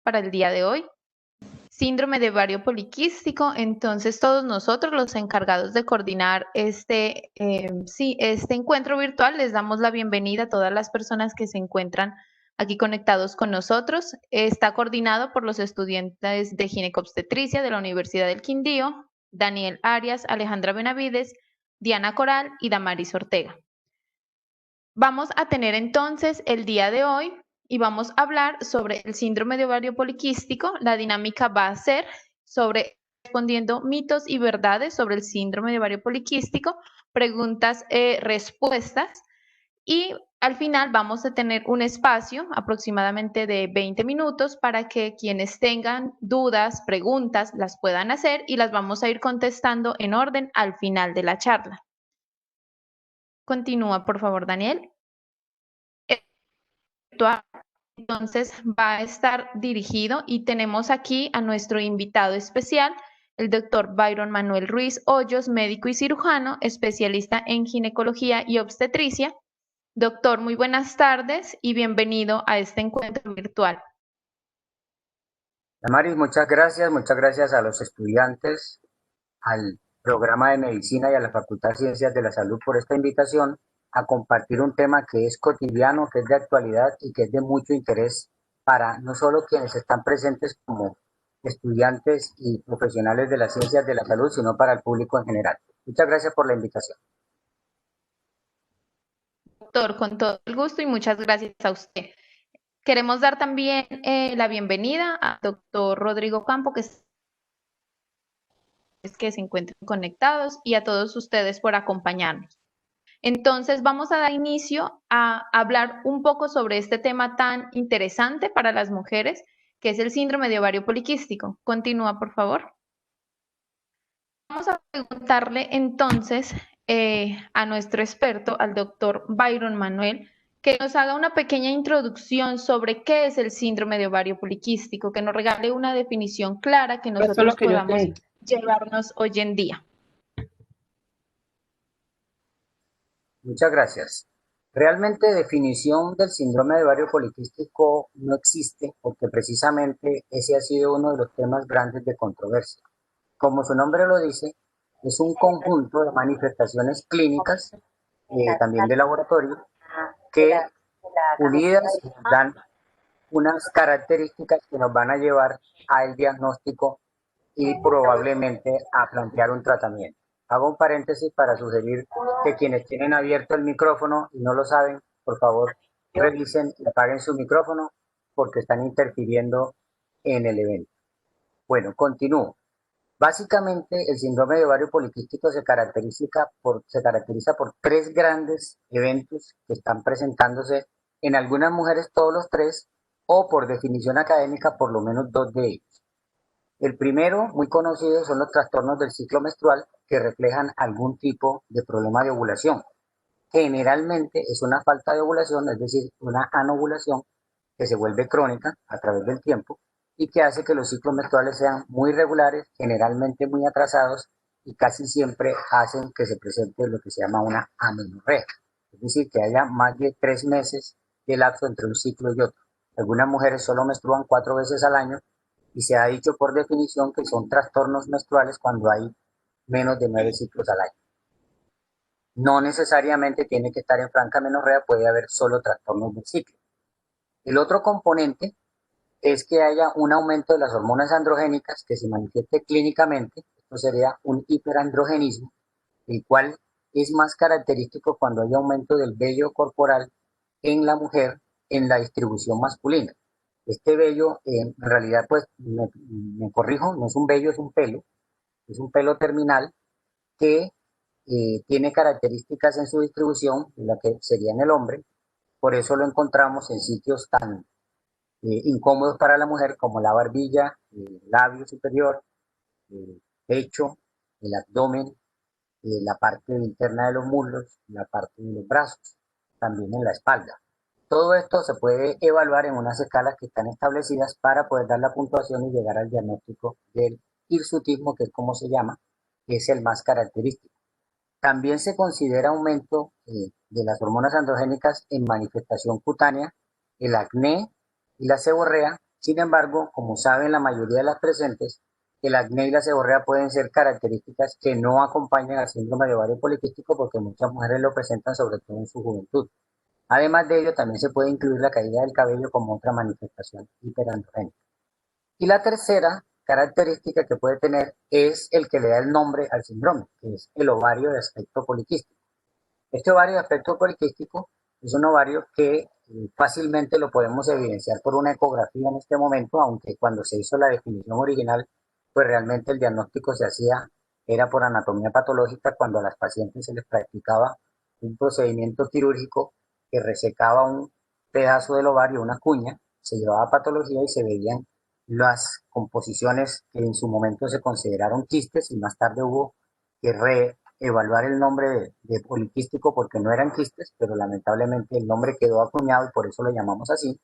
para el día de hoy. Síndrome de ovario poliquístico. Entonces, todos nosotros, los encargados de coordinar este encuentro virtual, les damos la bienvenida a todas las personas que se encuentran aquí conectados con nosotros. Está coordinado por los estudiantes de ginecobstetricia de la Universidad del Quindío, Daniel Arias, Alejandra Benavides, Diana Coral y Damaris Ortega. Vamos a tener entonces el día de hoy y vamos a hablar sobre el síndrome de ovario poliquístico. La dinámica va a ser sobre respondiendo mitos y verdades sobre el síndrome de ovario poliquístico, preguntas, respuestas, y al final vamos a tener un espacio aproximadamente de 20 minutos para que quienes tengan dudas, preguntas, las puedan hacer y las vamos a ir contestando en orden al final de la charla. Continúa, por favor, Daniel. Entonces va a estar dirigido y tenemos aquí a nuestro invitado especial, el doctor Byron Manuel Ruiz Hoyos, médico y cirujano, especialista en ginecología y obstetricia. Doctor, muy buenas tardes y bienvenido a este encuentro virtual. Damaris, muchas gracias a los estudiantes, al programa de medicina y a la Facultad de Ciencias de la Salud por esta invitación a compartir un tema que es cotidiano, que es de actualidad y que es de mucho interés para no solo quienes están presentes como estudiantes y profesionales de las ciencias de la salud, sino para el público en general. Muchas gracias por la invitación. Doctor, con todo el gusto y muchas gracias a usted. Queremos dar también la bienvenida al doctor Rodrigo Campo, que se encuentren conectados, y a todos ustedes por acompañarnos. Entonces, vamos a dar inicio a hablar un poco sobre este tema tan interesante para las mujeres, que es el síndrome de ovario poliquístico. Continúa, por favor. Vamos a preguntarle entonces a nuestro experto, al doctor Byron Manuel, que nos haga una pequeña introducción sobre qué es el síndrome de ovario poliquístico, que nos regale una definición clara que nosotros podamos llevarnos hoy en día. Muchas gracias. Realmente definición del síndrome de ovario poliquístico no existe porque precisamente ese ha sido uno de los temas grandes de controversia. Como su nombre lo dice, es un conjunto de manifestaciones clínicas, también de laboratorio, que unidas dan unas características que nos van a llevar al diagnóstico y probablemente a plantear un tratamiento. Hago un paréntesis para sugerir que quienes tienen abierto el micrófono y no lo saben, por favor, revisen y apaguen su micrófono porque están interfiriendo en el evento. Bueno, continúo. Básicamente, el síndrome de ovario poliquístico se caracteriza por tres grandes eventos que están presentándose en algunas mujeres, todos los tres, o por definición académica, por lo menos dos de ellos. El primero, muy conocido, son los trastornos del ciclo menstrual que reflejan algún tipo de problema de ovulación. Generalmente es una falta de ovulación, es decir, una anovulación que se vuelve crónica a través del tiempo y que hace que los ciclos menstruales sean muy regulares, generalmente muy atrasados y casi siempre hacen que se presente lo que se llama una amenorrea, es decir, que haya más de 3 meses de lapso entre un ciclo y otro. Algunas mujeres solo menstruan 4 veces al año y se ha dicho por definición que son trastornos menstruales cuando hay menos de 9 ciclos al año. No necesariamente tiene que estar en franca amenorrea, puede haber solo trastornos del ciclo. El otro componente es que haya un aumento de las hormonas androgénicas que se manifieste clínicamente. Esto sería un hiperandrogenismo, el cual es más característico cuando hay aumento del vello corporal en la mujer en la distribución masculina. Este vello, en realidad, pues, me corrijo, no es un vello, es un pelo terminal que tiene características en su distribución, la que sería en el hombre, por eso lo encontramos en sitios tan incómodos para la mujer como la barbilla, el labio superior, el pecho, el abdomen, la parte interna de los muslos, la parte de los brazos, también en la espalda. Todo esto se puede evaluar en unas escalas que están establecidas para poder dar la puntuación y llegar al diagnóstico del hirsutismo, que es como se llama, que es el más característico. También se considera aumento de las hormonas androgénicas en manifestación cutánea, el acné y la seborrea, Sin embargo, como saben la mayoría de las presentes, el acné y la seborrea pueden ser características que no acompañan al síndrome de ovario poliquístico porque muchas mujeres lo presentan sobre todo en su juventud. Además de ello, también se puede incluir la caída del cabello como otra manifestación hiperandrogénica. Y la tercera característica que puede tener es el que le da el nombre al síndrome, que es el ovario de aspecto poliquístico. Este ovario de aspecto poliquístico es un ovario que fácilmente lo podemos evidenciar por una ecografía en este momento, aunque cuando se hizo la definición original, pues realmente el diagnóstico se hacía, era por anatomía patológica, cuando a las pacientes se les practicaba un procedimiento quirúrgico que resecaba un pedazo del ovario, una cuña, se llevaba a patología y se veían las composiciones que en su momento se consideraron quistes y más tarde hubo que evaluar el nombre de poliquístico porque no eran quistes, pero lamentablemente el nombre quedó acuñado y por eso lo llamamos así.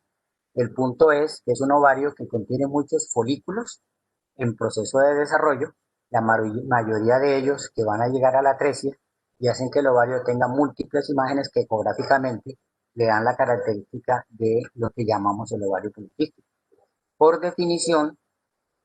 El punto es que es un ovario que contiene muchos folículos en proceso de desarrollo, la mayoría de ellos que van a llegar a la atresia y hacen que el ovario tenga múltiples imágenes que ecográficamente le dan la característica de lo que llamamos el ovario poliquístico. Por definición,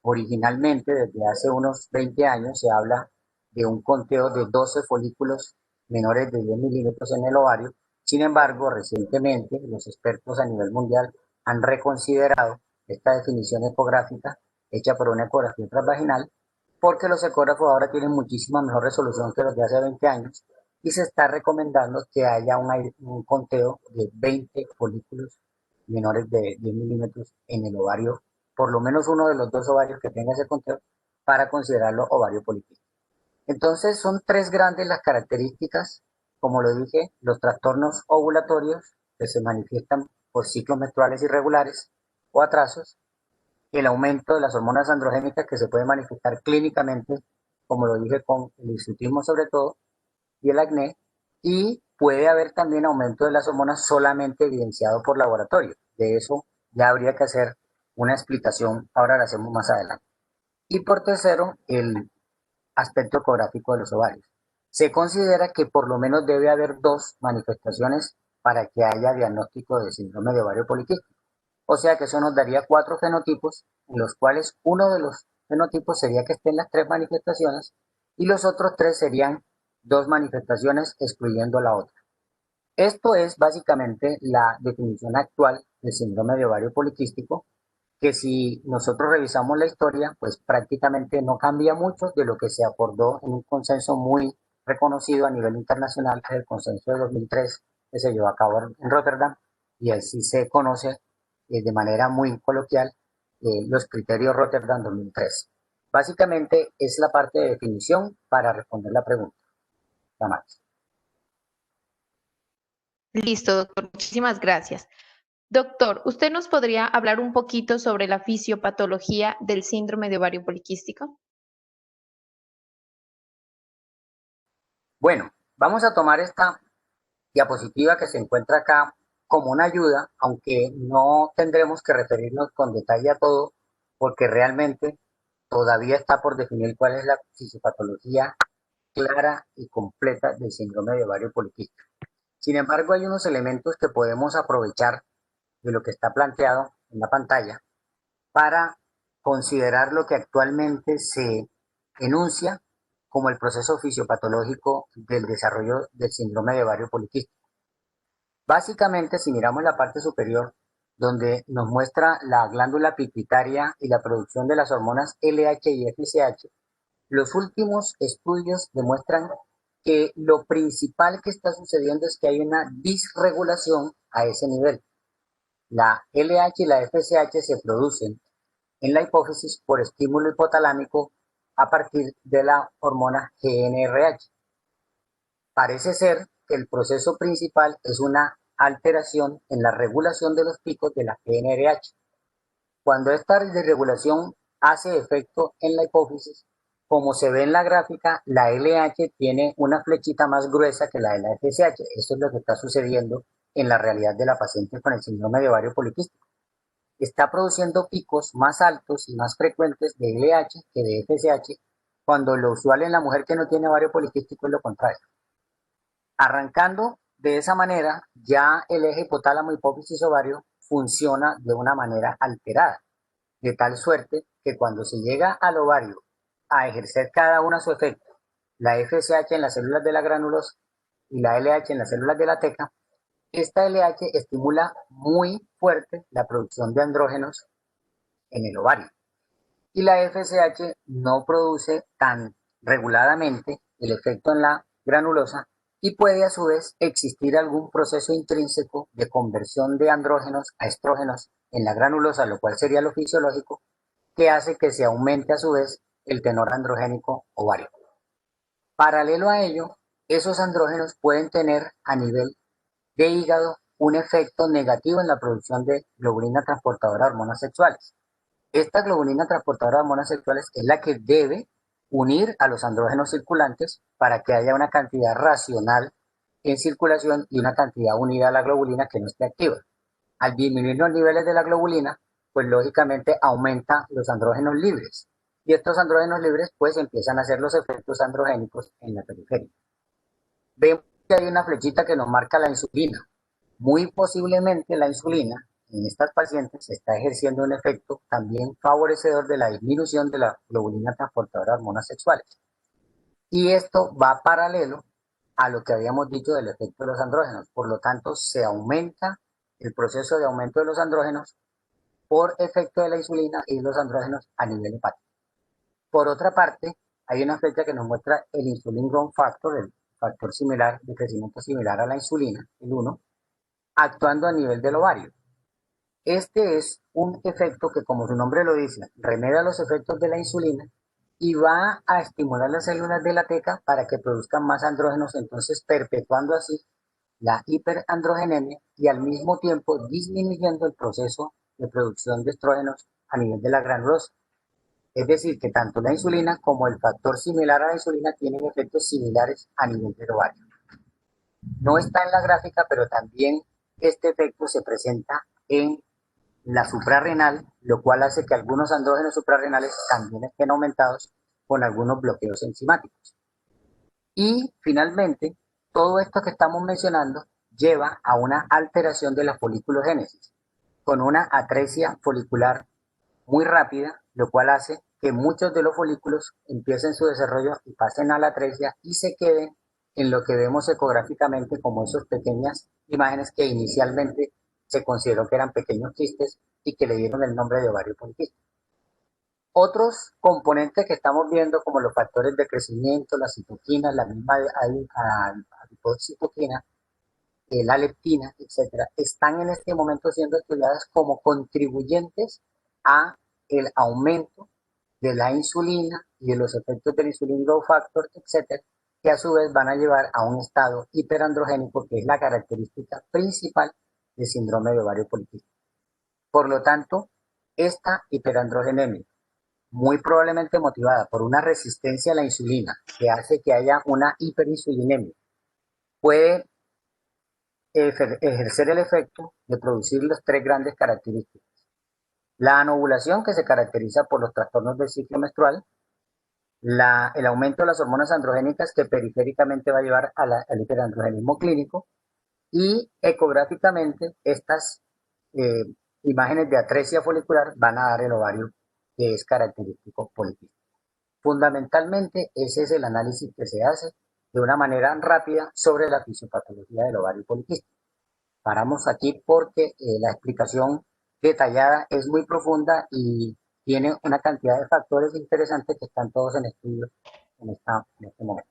originalmente, desde hace unos 20 años, se habla de un conteo de 12 folículos menores de 10 milímetros en el ovario. Sin embargo, recientemente los expertos a nivel mundial han reconsiderado esta definición ecográfica hecha por una ecografía transvaginal porque los ecógrafos ahora tienen muchísima mejor resolución que los de hace 20 años y se está recomendando que haya un conteo de 20 folículos menores de 10 milímetros en el ovario, por lo menos uno de los dos ovarios que tenga ese conteo, para considerarlo ovario poliquístico. Entonces son tres grandes las características, como lo dije, los trastornos ovulatorios que se manifiestan por ciclos menstruales irregulares o atrasos, el aumento de las hormonas androgénicas que se puede manifestar clínicamente, como lo dije con el hirsutismo sobre todo, y el acné, y puede haber también aumento de las hormonas solamente evidenciado por laboratorio. De eso ya habría que hacer una explicación, ahora la hacemos más adelante. Y por tercero, el aspecto ecográfico de los ovarios. Se considera que por lo menos debe haber dos manifestaciones para que haya diagnóstico de síndrome de ovario poliquístico. O sea que eso nos daría cuatro fenotipos, en los cuales uno de los fenotipos sería que estén las tres manifestaciones y los otros tres serían dos manifestaciones excluyendo la otra. Esto es básicamente la definición actual del síndrome de ovario poliquístico, que si nosotros revisamos la historia, pues prácticamente no cambia mucho de lo que se acordó en un consenso muy reconocido a nivel internacional, que es el consenso de 2003 que se llevó a cabo en Rotterdam, y así se conoce de manera muy coloquial los criterios Rotterdam 2003. Básicamente es la parte de definición para responder la pregunta. Damaris. Listo, doctor. Muchísimas gracias. Doctor, ¿usted nos podría hablar un poquito sobre la fisiopatología del síndrome de ovario poliquístico? Bueno, vamos a tomar esta diapositiva que se encuentra acá como una ayuda, aunque no tendremos que referirnos con detalle a todo, porque realmente todavía está por definir cuál es la fisiopatología clara y completa del síndrome de ovario poliquístico. Sin embargo, hay unos elementos que podemos aprovechar de lo que está planteado en la pantalla para considerar lo que actualmente se enuncia como el proceso fisiopatológico del desarrollo del síndrome de ovario poliquístico. Básicamente, si miramos la parte superior, donde nos muestra la glándula pituitaria y la producción de las hormonas LH y FSH, los últimos estudios demuestran que lo principal que está sucediendo es que hay una disregulación a ese nivel. La LH y la FSH se producen en la hipófisis por estímulo hipotalámico a partir de la hormona GnRH. Parece ser que el proceso principal es una alteración en la regulación de los picos de la GnRH. Cuando esta desregulación hace efecto en la hipófisis, como se ve en la gráfica, la LH tiene una flechita más gruesa que la de la FSH. Esto es lo que está sucediendo en la realidad de la paciente con el síndrome de ovario poliquístico. Está produciendo picos más altos y más frecuentes de LH que de FSH, cuando lo usual en la mujer que no tiene ovario poliquístico es lo contrario. Arrancando de esa manera, ya el eje hipotálamo hipófisis ovario funciona de una manera alterada. de tal suerte que cuando se llega al ovario a ejercer cada una su efecto, la FSH en las células de la granulosa y la LH en las células de la teca, esta LH estimula muy fuerte la producción de andrógenos en el ovario y la FSH no produce tan reguladamente el efecto en la granulosa y puede a su vez existir algún proceso intrínseco de conversión de andrógenos a estrógenos en la granulosa, lo cual sería lo fisiológico, que hace que se aumente a su vez el tenor androgénico ovárico. Paralelo a ello, esos andrógenos pueden tener a nivel de hígado un efecto negativo en la producción de globulina transportadora de hormonas sexuales. Esta globulina transportadora de hormonas sexuales es la que debe unir a los andrógenos circulantes para que haya una cantidad racional en circulación y una cantidad unida a la globulina que no esté activa. Al disminuir los niveles de la globulina, pues lógicamente aumenta los andrógenos libres. Y estos andrógenos libres pues empiezan a hacer los efectos androgénicos en la periferia. Vemos que hay una flechita que nos marca la insulina. Muy posiblemente la insulina en estas pacientes está ejerciendo un efecto también favorecedor de la disminución de la globulina transportadora de hormonas sexuales. Y esto va paralelo a lo que habíamos dicho del efecto de los andrógenos. Por lo tanto, se aumenta el proceso de aumento de los andrógenos por efecto de la insulina y los andrógenos a nivel hepático. Por otra parte, hay una flecha que nos muestra el insulin growth factor, el factor similar de crecimiento similar a la insulina, el 1, actuando a nivel del ovario. Este es un efecto que, como su nombre lo dice, remedia los efectos de la insulina y va a estimular las células de la teca para que produzcan más andrógenos, entonces perpetuando así la hiperandrogenemia y al mismo tiempo disminuyendo el proceso de producción de estrógenos a nivel de la granulosa. Es decir, que tanto la insulina como el factor similar a la insulina tienen efectos similares a nivel del ovario. No está en la gráfica, pero también este efecto se presenta en la suprarrenal, lo cual hace que algunos andrógenos suprarrenales también estén aumentados con algunos bloqueos enzimáticos. Y finalmente, todo esto que estamos mencionando lleva a una alteración de la foliculogénesis, con una atresia folicular muy rápida, lo cual hace que muchos de los folículos empiecen su desarrollo y pasen a la atresia y se queden en lo que vemos ecográficamente como esas pequeñas imágenes que inicialmente se consideró que eran pequeños quistes y que le dieron el nombre de ovario poliquístico. Otros componentes que estamos viendo, como los factores de crecimiento, la citoquina, la misma adipocitoquina, la leptina, etcétera, están en este momento siendo estudiadas como contribuyentes a el aumento de la insulina y de los efectos del insulin growth factor, etcétera, que a su vez van a llevar a un estado hiperandrogénico, que es la característica principal del síndrome de ovario poliquístico. Por lo tanto, esta hiperandrogenemia, muy probablemente motivada por una resistencia a la insulina, que hace que haya una hiperinsulinemia, puede ejercer el efecto de producir las tres grandes características. La anovulación, que se caracteriza por los trastornos del ciclo menstrual, el aumento de las hormonas androgénicas, que periféricamente va a llevar al hiperandrogenismo clínico, y ecográficamente estas imágenes de atresia folicular van a dar el ovario que es característico poliquístico. Fundamentalmente ese es el análisis que se hace de una manera rápida sobre la fisiopatología del ovario poliquístico. Paramos aquí porque la explicación detallada es muy profunda y tiene una cantidad de factores interesantes que están todos en estudio en este momento.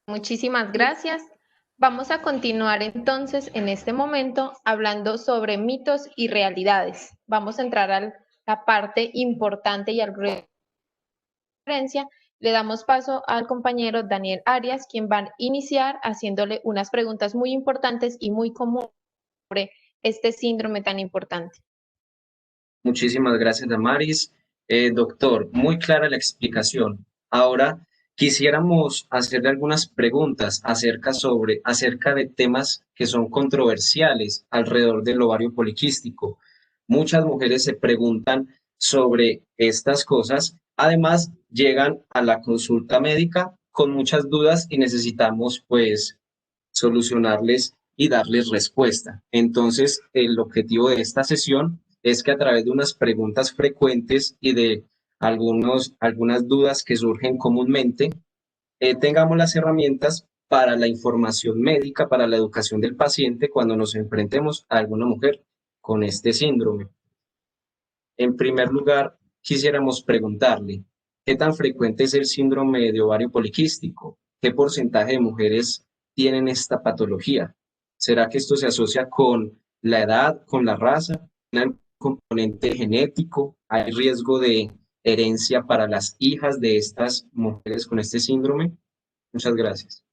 Muchísimas gracias. Vamos a continuar entonces en este momento hablando sobre mitos y realidades. Vamos a entrar a la parte importante y al referencia. Le damos paso al compañero Daniel Arias, quien va a iniciar haciéndole unas preguntas muy importantes y muy comunes sobre este síndrome tan importante. Muchísimas gracias, Damaris. Doctor, muy clara la explicación. Ahora quisiéramos hacerle algunas preguntas acerca de temas que son controversiales alrededor del ovario poliquístico. Muchas mujeres se preguntan sobre estas cosas. Además, llegan a la consulta médica con muchas dudas y necesitamos, pues, solucionarles y darles respuesta. Entonces, el objetivo de esta sesión es que a través de unas preguntas frecuentes y de algunas dudas que surgen comúnmente, tengamos las herramientas para la información médica, para la educación del paciente cuando nos enfrentemos a alguna mujer con este síndrome. En primer lugar, quisiéramos preguntarle, ¿qué tan frecuente es el síndrome de ovario poliquístico? ¿Qué porcentaje de mujeres tienen esta patología? ¿Será que esto se asocia con la edad, con la raza? ¿Hay un componente genético? ¿Hay riesgo de herencia para las hijas de estas mujeres con este síndrome? Muchas gracias.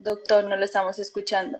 Doctor, no lo estamos escuchando.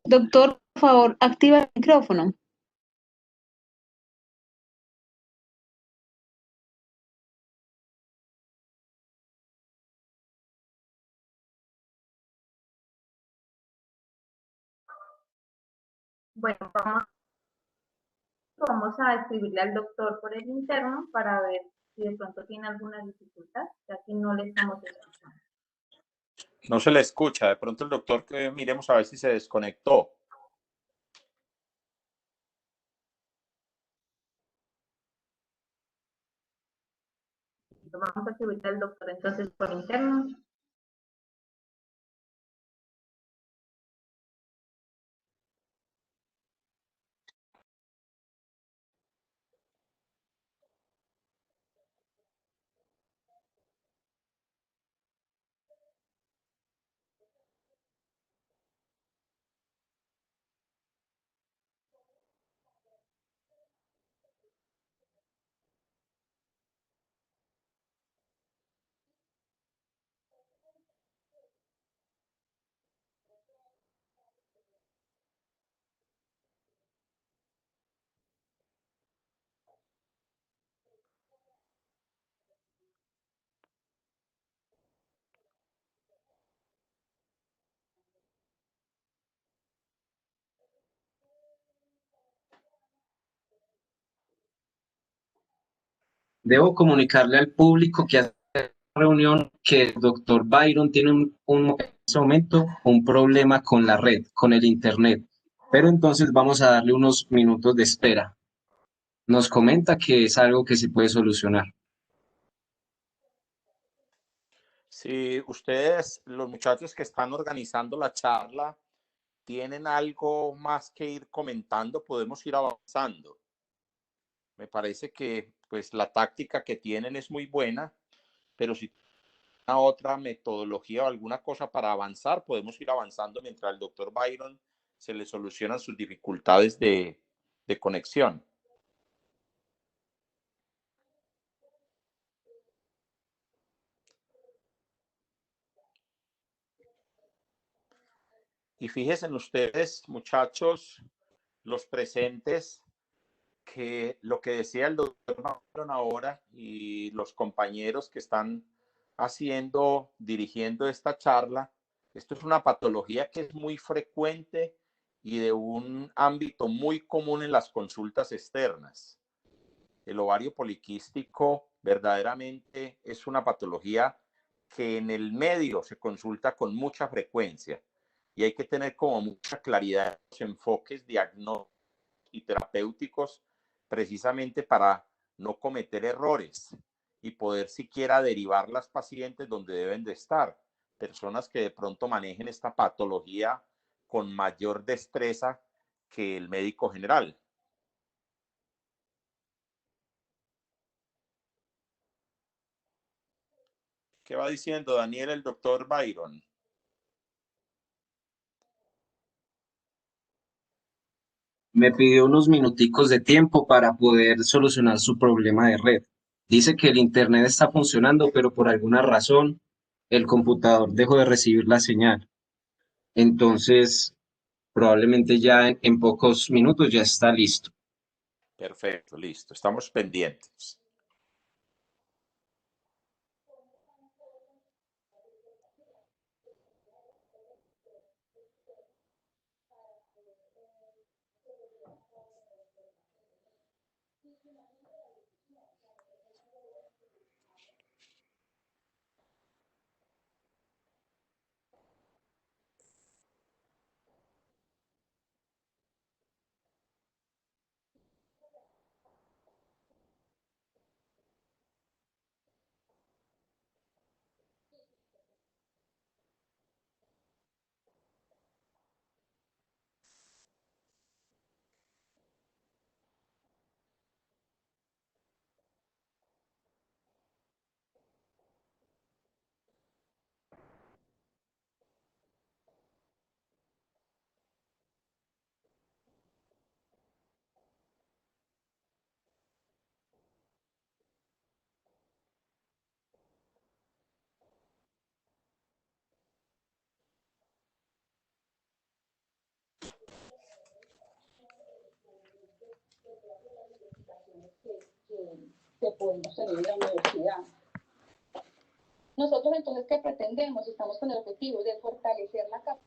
Doctor, por favor, activa el micrófono. Bueno, vamos a escribirle al doctor por el interno para ver si de pronto tiene alguna dificultad, ya que no le estamos escuchando. No se le escucha. De pronto el doctor, que miremos a ver si se desconectó. Vamos a escribirle al doctor entonces por interno. Debo comunicarle al público que hace reunión que el doctor Byron tiene en este momento un problema con la red, con el internet. Pero entonces vamos a darle unos minutos de espera. Nos comenta que es algo que se puede solucionar. Si ustedes, los muchachos que están organizando la charla, tienen algo más que ir comentando, podemos ir avanzando. Me parece que pues la táctica que tienen es muy buena, pero si tienen otra metodología o alguna cosa para avanzar, podemos ir avanzando mientras al doctor Byron se le solucionan sus dificultades de conexión. Y fíjense ustedes, muchachos, los presentes, que lo que decía el doctor Byron ahora y los compañeros que están dirigiendo esta charla, esto es una patología que es muy frecuente y de un ámbito muy común en las consultas externas. El ovario poliquístico verdaderamente es una patología que en el medio se consulta con mucha frecuencia y hay que tener como mucha claridad en los enfoques diagnósticos y terapéuticos precisamente para no cometer errores y poder siquiera derivar las pacientes donde deben de estar. Personas que de pronto manejen esta patología con mayor destreza que el médico general. ¿Qué va diciendo Daniel, el doctor Byron? Me pidió unos minuticos de tiempo para poder solucionar su problema de red. Dice que el internet está funcionando, pero por alguna razón el computador dejó de recibir la señal. Entonces, probablemente ya en pocos minutos ya está listo. Perfecto, listo. Estamos pendientes. Que podemos tener en la universidad. Nosotros entonces, ¿qué pretendemos? Estamos con el objetivo de fortalecer la capacidad.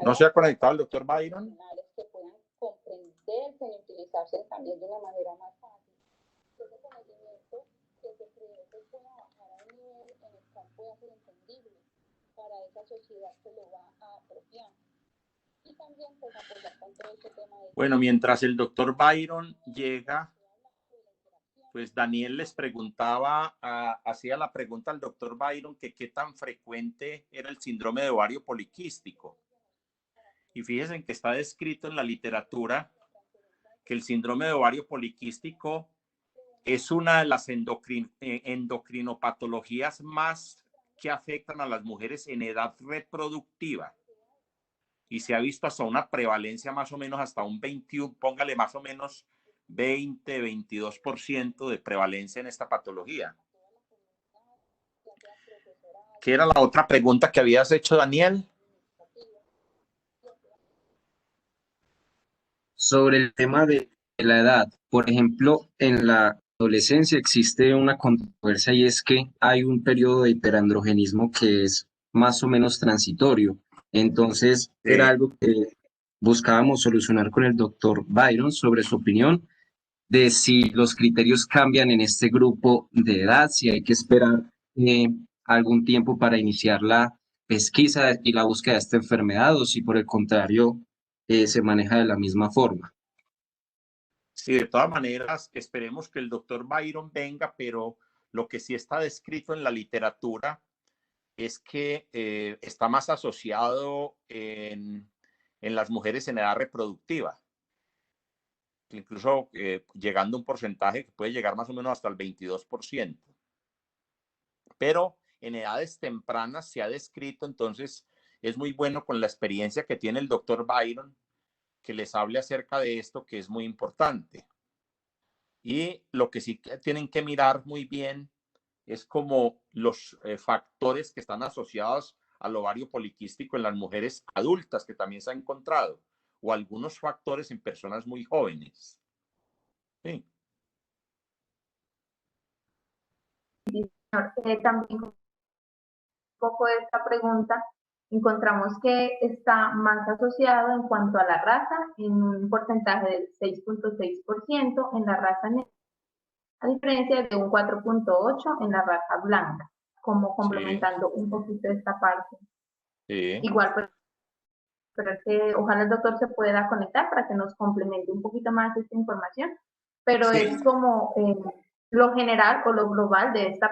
¿No se ha conectado el doctor Byron? Que puedan comprenderse y utilizarse también de una manera más fácil. Ese conocimiento que se creó se pueda bajar a un nivel en el cual pueda ser entendible para esa sociedad que lo va a apropiar. Y también pues apoyar con todo este tema de... Bueno, mientras el doctor Byron llega, pues Daniel les preguntaba, hacía la pregunta al doctor Byron que qué tan frecuente era el síndrome de ovario poliquístico. Y fíjense que está descrito en la literatura que el síndrome de ovario poliquístico es una de las endocrinopatologías más que afectan a las mujeres en edad reproductiva. Y se ha visto hasta una prevalencia más o menos hasta un 21, póngale más o menos 20, 22% de prevalencia en esta patología. ¿Qué era la otra pregunta que habías hecho, Daniel? Sobre el tema de la edad, por ejemplo, en la adolescencia existe una controversia y es que hay un periodo de hiperandrogenismo que es más o menos transitorio. Entonces, era algo que buscábamos solucionar con el doctor Byron sobre su opinión de si los criterios cambian en este grupo de edad, si hay que esperar algún tiempo para iniciar la pesquisa y la búsqueda de esta enfermedad o si por el contrario se maneja de la misma forma. Sí, de todas maneras, esperemos que el doctor Byron venga, pero lo que sí está descrito en la literatura es que está más asociado en las mujeres en edad reproductiva, incluso llegando a un porcentaje que puede llegar más o menos hasta el 22%. Pero en edades tempranas se ha descrito, entonces es muy bueno con la experiencia que tiene el doctor Byron que les hable acerca de esto, que es muy importante. Y lo que sí tienen que mirar muy bien es como los factores que están asociados al ovario poliquístico en las mujeres adultas, que también se ha encontrado, o algunos factores en personas muy jóvenes. Sí. También un poco de esta pregunta, encontramos que está más asociado en cuanto a la raza, en un porcentaje del 6.6% en la raza negra, a diferencia de un 4.8% en la raza blanca. como Sí, complementando un poquito esta parte. sí, Igual, pues, pero es que ojalá el doctor se pueda conectar para que nos complemente un poquito más esta información, pero Sí, es como lo general o lo global de esta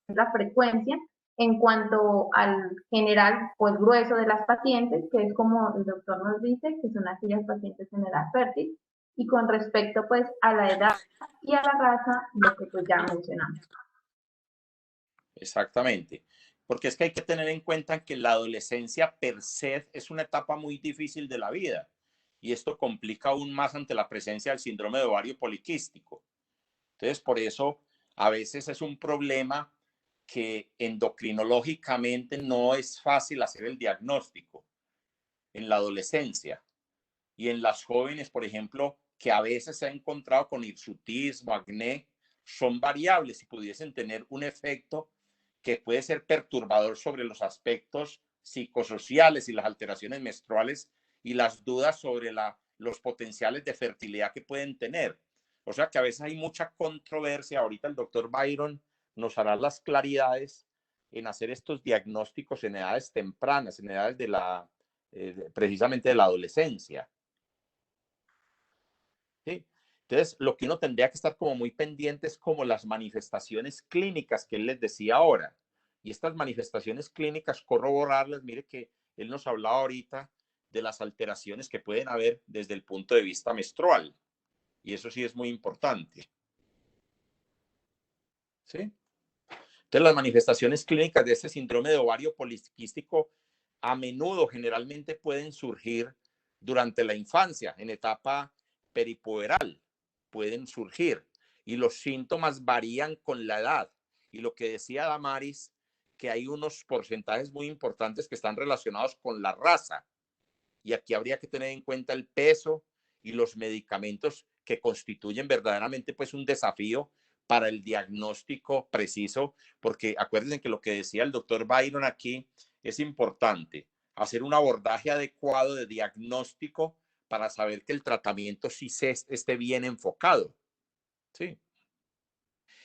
la frecuencia en cuanto al general o el grueso de las pacientes, que es como el doctor nos dice, que son aquellas pacientes en edad fértil, y con respecto pues a la edad y a la raza, lo que pues ya mencionamos. exactamente. Porque es que hay que tener en cuenta que la adolescencia per se es una etapa muy difícil de la vida y esto complica aún más ante la presencia del síndrome de ovario poliquístico. Entonces, por eso a veces es un problema que endocrinológicamente no es fácil hacer el diagnóstico en la adolescencia y en las jóvenes, por ejemplo, que a veces se ha encontrado con hirsutismo, acné, son variables y pudiesen tener un efecto que puede ser perturbador sobre los aspectos psicosociales y las alteraciones menstruales y las dudas sobre los potenciales de fertilidad que pueden tener. O sea que a veces hay mucha controversia. Ahorita el doctor Byron nos hará las claridades en hacer estos diagnósticos en edades tempranas, en edades precisamente de la adolescencia. ¿Sí? Entonces, lo que uno tendría que estar como muy pendiente es como las manifestaciones clínicas que él les decía ahora. Y estas manifestaciones clínicas, corroborarlas, mire que él nos hablaba ahorita de las alteraciones que pueden haber desde el punto de vista menstrual. Y eso sí es muy importante. ¿Sí? Entonces, las manifestaciones clínicas de este síndrome de ovario poliquístico a menudo, generalmente, pueden surgir durante la infancia, en etapa peripuberal, pueden surgir. Y los síntomas varían con la edad. Y lo que decía Damaris, que hay unos porcentajes muy importantes que están relacionados con la raza. Y aquí habría que tener en cuenta el peso y los medicamentos que constituyen verdaderamente pues un desafío para el diagnóstico preciso, porque acuérdense que lo que decía el doctor Byron aquí es importante, hacer un abordaje adecuado de diagnóstico para saber que el tratamiento sí esté bien enfocado. ¿Sí?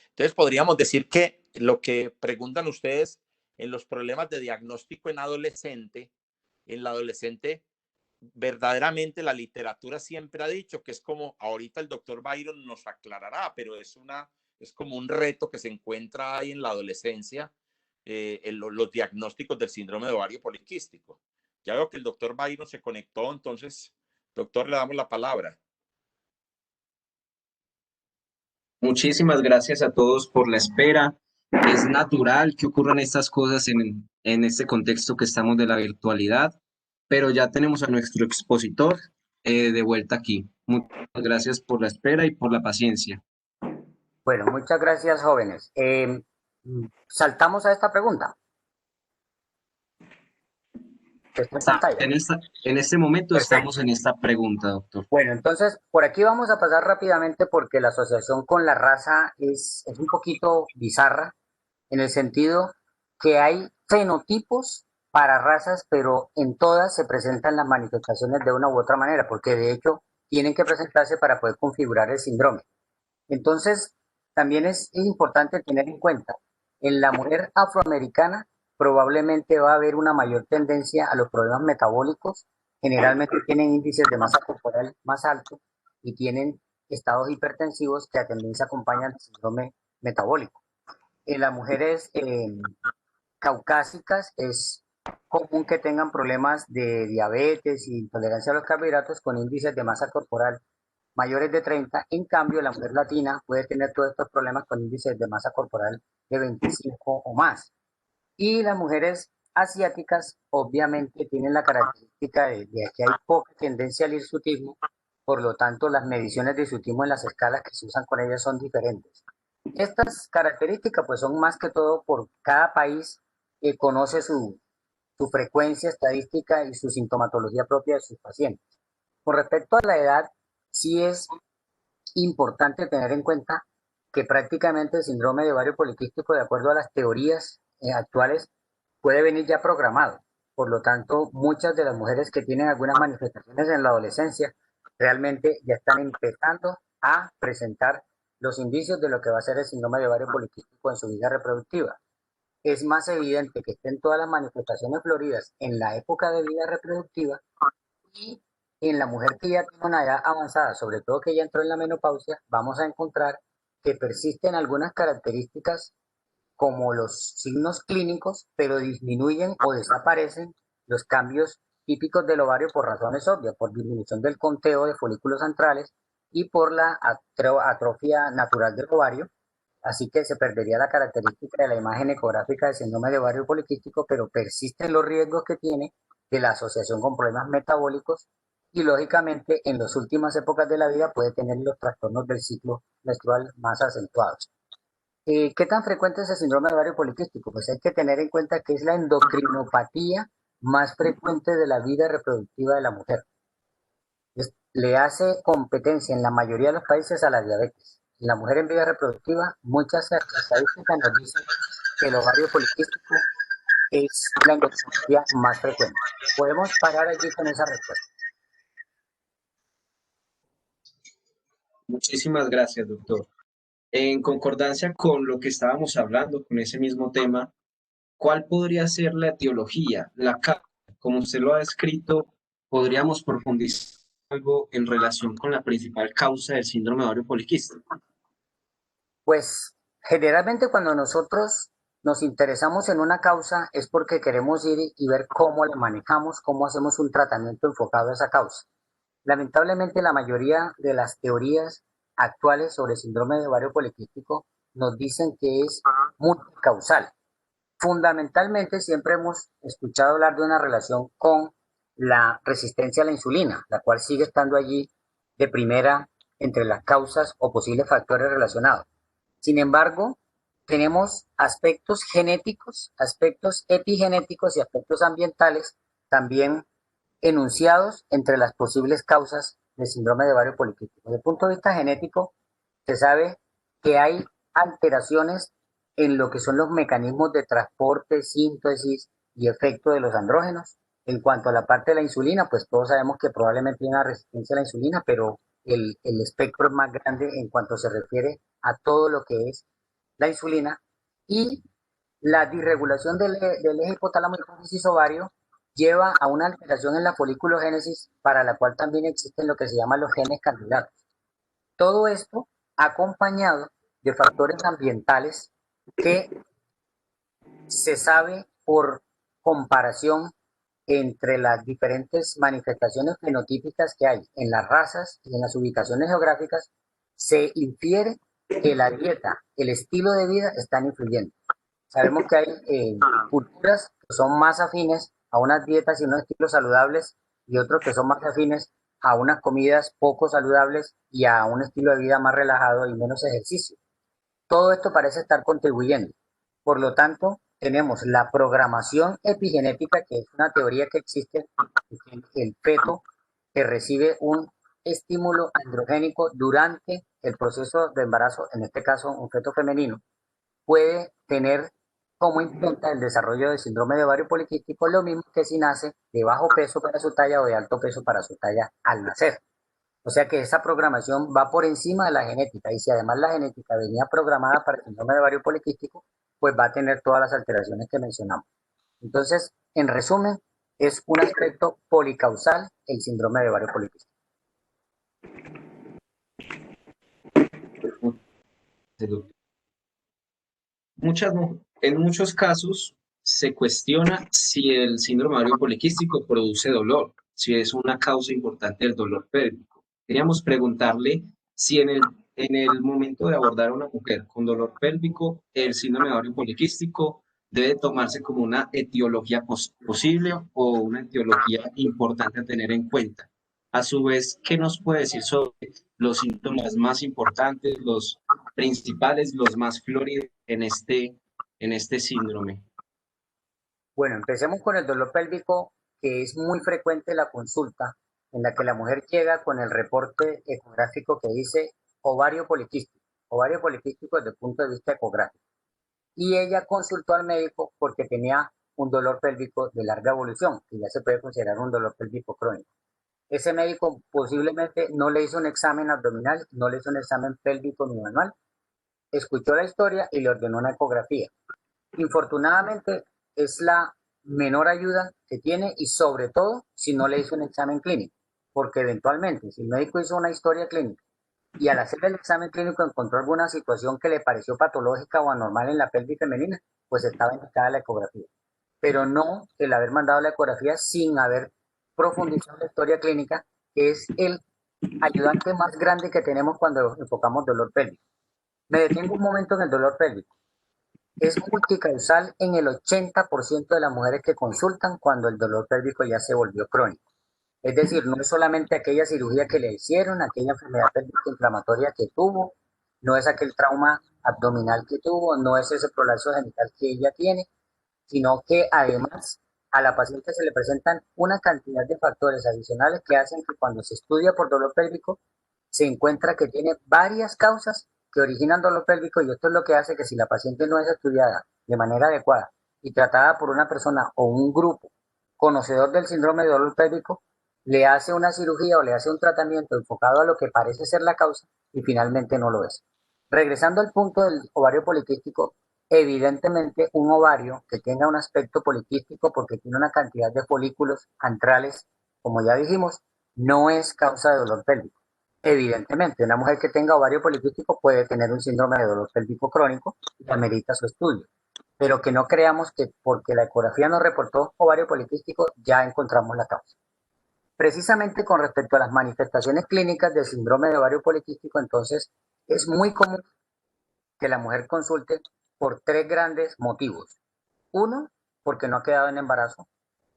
Entonces podríamos decir que lo que preguntan ustedes en los problemas de diagnóstico en la adolescente verdaderamente la literatura siempre ha dicho que es como ahorita el doctor Byron nos aclarará, pero es como un reto que se encuentra ahí en la adolescencia, en los diagnósticos del síndrome de ovario poliquístico. Ya veo que el doctor Byron se conectó, entonces, doctor, le damos la palabra. muchísimas gracias a todos por la espera. Es natural que ocurran estas cosas en este contexto que estamos de la virtualidad, pero ya tenemos a nuestro expositor de vuelta aquí. Muchas gracias por la espera y por la paciencia. Bueno, muchas gracias, jóvenes. Saltamos a esta pregunta. Está en pantalla. En este momento estamos Perfecto. en esta pregunta, doctor. Bueno, entonces por aquí vamos a pasar rápidamente porque la asociación con la raza es un poquito bizarra en el sentido que hay fenotipos para razas, pero en todas se presentan las manifestaciones de una u otra manera, porque de hecho tienen que presentarse para poder configurar el síndrome. Entonces, también es importante tener en cuenta, en la mujer afroamericana probablemente va a haber una mayor tendencia a los problemas metabólicos, generalmente tienen índices de masa corporal más altos y tienen estados hipertensivos que a tendencia acompañan el síndrome metabólico. En las mujeres caucásicas es común que tengan problemas de diabetes y intolerancia a los carbohidratos con índices de masa corporal mayores de 30. En cambio, la mujer latina puede tener todos estos problemas con índices de masa corporal de 25 o más. Y las mujeres asiáticas obviamente tienen la característica de que hay poca tendencia al hirsutismo, por lo tanto las mediciones de hirsutismo en las escalas que se usan con ellas son diferentes. Estas características pues son más que todo por cada país que conoce su frecuencia estadística y su sintomatología propia de sus pacientes. Con respecto a la edad, sí es importante tener en cuenta que prácticamente el síndrome de ovario poliquístico, de acuerdo a las teorías actuales, puede venir ya programado. Por lo tanto, muchas de las mujeres que tienen algunas manifestaciones en la adolescencia realmente ya están empezando a presentar los indicios de lo que va a ser el síndrome de ovario poliquístico en su vida reproductiva. es más evidente que estén todas las manifestaciones floridas en la época de vida reproductiva y en la mujer que ya tiene una edad avanzada, sobre todo que ya entró en la menopausia, vamos a encontrar que persisten algunas características como los signos clínicos, pero disminuyen o desaparecen los cambios típicos del ovario por razones obvias, por disminución del conteo de folículos centrales y por la atrofia natural del ovario. Así que se perdería la característica de la imagen ecográfica del síndrome de ovario poliquístico, pero persisten los riesgos que tiene de la asociación con problemas metabólicos y lógicamente en las últimas épocas de la vida puede tener los trastornos del ciclo menstrual más acentuados. ¿Qué tan frecuente es el síndrome de ovario poliquístico? Pues hay que tener en cuenta que es la endocrinopatía más frecuente de la vida reproductiva de la mujer. Le hace competencia en la mayoría de los países a la diabetes. En la mujer en vida reproductiva, muchas estadísticas nos dicen que el ovario poliquístico es la endocrinopatía más frecuente. Podemos parar allí con esa respuesta. Muchísimas gracias, doctor. En concordancia con lo que estábamos hablando, con ese mismo tema, ¿cuál podría ser la etiología, la causa? Como usted lo ha descrito, podríamos profundizar algo en relación con la principal causa del síndrome de ovario poliquístico. Pues generalmente cuando nosotros nos interesamos en una causa es porque queremos ir y ver cómo la manejamos, cómo hacemos un tratamiento enfocado a esa causa. Lamentablemente la mayoría de las teorías actuales sobre síndrome de ovario poliquístico nos dicen que es multicausal. Fundamentalmente siempre hemos escuchado hablar de una relación con la resistencia a la insulina, la cual sigue estando allí de primera entre las causas o posibles factores relacionados. Sin embargo, tenemos aspectos genéticos, aspectos epigenéticos y aspectos ambientales también enunciados entre las posibles causas del síndrome de ovario poliquístico. Desde el punto de vista genético, se sabe que hay alteraciones en lo que son los mecanismos de transporte, síntesis y efecto de los andrógenos. En cuanto a la parte de la insulina, pues todos sabemos que probablemente hay una resistencia a la insulina, pero el espectro es más grande en cuanto se refiere a todo lo que es la insulina. Y la disregulación del eje hipotálamo hipófisis ovario lleva a una alteración en la folículogénesis para la cual también existen lo que se llaman los genes candidatos. Todo esto acompañado de factores ambientales que se sabe por comparación entre las diferentes manifestaciones fenotípicas que hay en las razas y en las ubicaciones geográficas, se infiere que la dieta, el estilo de vida están influyendo. Sabemos que hay culturas que son más afines a unas dietas y unos estilos saludables y otros que son más afines a unas comidas poco saludables y a un estilo de vida más relajado y menos ejercicio. Todo esto parece estar contribuyendo. Por lo tanto, tenemos la programación epigenética, que es una teoría que existe, que el feto que recibe un estímulo androgénico durante el proceso de embarazo, en este caso un feto femenino, puede tener como impronta el desarrollo del síndrome de ovario poliquístico, lo mismo que si nace de bajo peso para su talla o de alto peso para su talla al nacer. O sea que esa programación va por encima de la genética y si además la genética venía programada para el síndrome de ovario poliquístico, pues va a tener todas las alteraciones que mencionamos. Entonces, en resumen, es un aspecto policausal el síndrome de ovario poliquístico. En muchos casos se cuestiona si el síndrome ovario poliquístico produce dolor, si es una causa importante del dolor pélvico. Queríamos preguntarle si en el momento de abordar a una mujer con dolor pélvico, el síndrome ovario poliquístico debe tomarse como una etiología posible o una etiología importante a tener en cuenta. A su vez, ¿qué nos puede decir sobre los síntomas más importantes, los principales, los más floridos en este síndrome? Bueno, empecemos con el dolor pélvico, que es muy frecuente la consulta en la que la mujer llega con el reporte ecográfico que dice ovario poliquístico desde el punto de vista ecográfico. Y ella consultó al médico porque tenía un dolor pélvico de larga evolución, que ya se puede considerar un dolor pélvico crónico. Ese médico posiblemente no le hizo un examen abdominal, no le hizo un examen pélvico ni manual, escuchó la historia y le ordenó una ecografía. Infortunadamente es la menor ayuda que tiene y sobre todo si no le hizo un examen clínico, porque eventualmente si el médico hizo una historia clínica y al hacer el examen clínico encontró alguna situación que le pareció patológica o anormal en la pelvis femenina, pues estaba indicada la ecografía. Pero no el haber mandado la ecografía sin haber profundizado en la historia clínica, que es el ayudante más grande que tenemos cuando enfocamos dolor pélvico. Me detengo un momento en el dolor pélvico. Es multicausal en el 80% de las mujeres que consultan cuando el dolor pélvico ya se volvió crónico. Es decir, no es solamente aquella cirugía que le hicieron, aquella enfermedad pélvica inflamatoria que tuvo, no es aquel trauma abdominal que tuvo, no es ese prolapso genital que ella tiene, sino que además a la paciente se le presentan una cantidad de factores adicionales que hacen que cuando se estudia por dolor pélvico se encuentra que tiene varias causas que originan dolor pélvico y esto es lo que hace que si la paciente no es estudiada de manera adecuada y tratada por una persona o un grupo conocedor del síndrome de dolor pélvico, le hace una cirugía o le hace un tratamiento enfocado a lo que parece ser la causa y finalmente no lo es. Regresando al punto del ovario poliquístico, evidentemente un ovario que tenga un aspecto poliquístico porque tiene una cantidad de folículos antrales, como ya dijimos, no es causa de dolor pélvico. Evidentemente, una mujer que tenga ovario poliquístico puede tener un síndrome de dolor pélvico crónico y amerita su estudio, pero que no creamos que porque la ecografía nos reportó ovario poliquístico ya encontramos la causa. Precisamente con respecto a las manifestaciones clínicas del síndrome de ovario poliquístico, entonces es muy común que la mujer consulte por tres grandes motivos. Uno, porque no ha quedado en embarazo.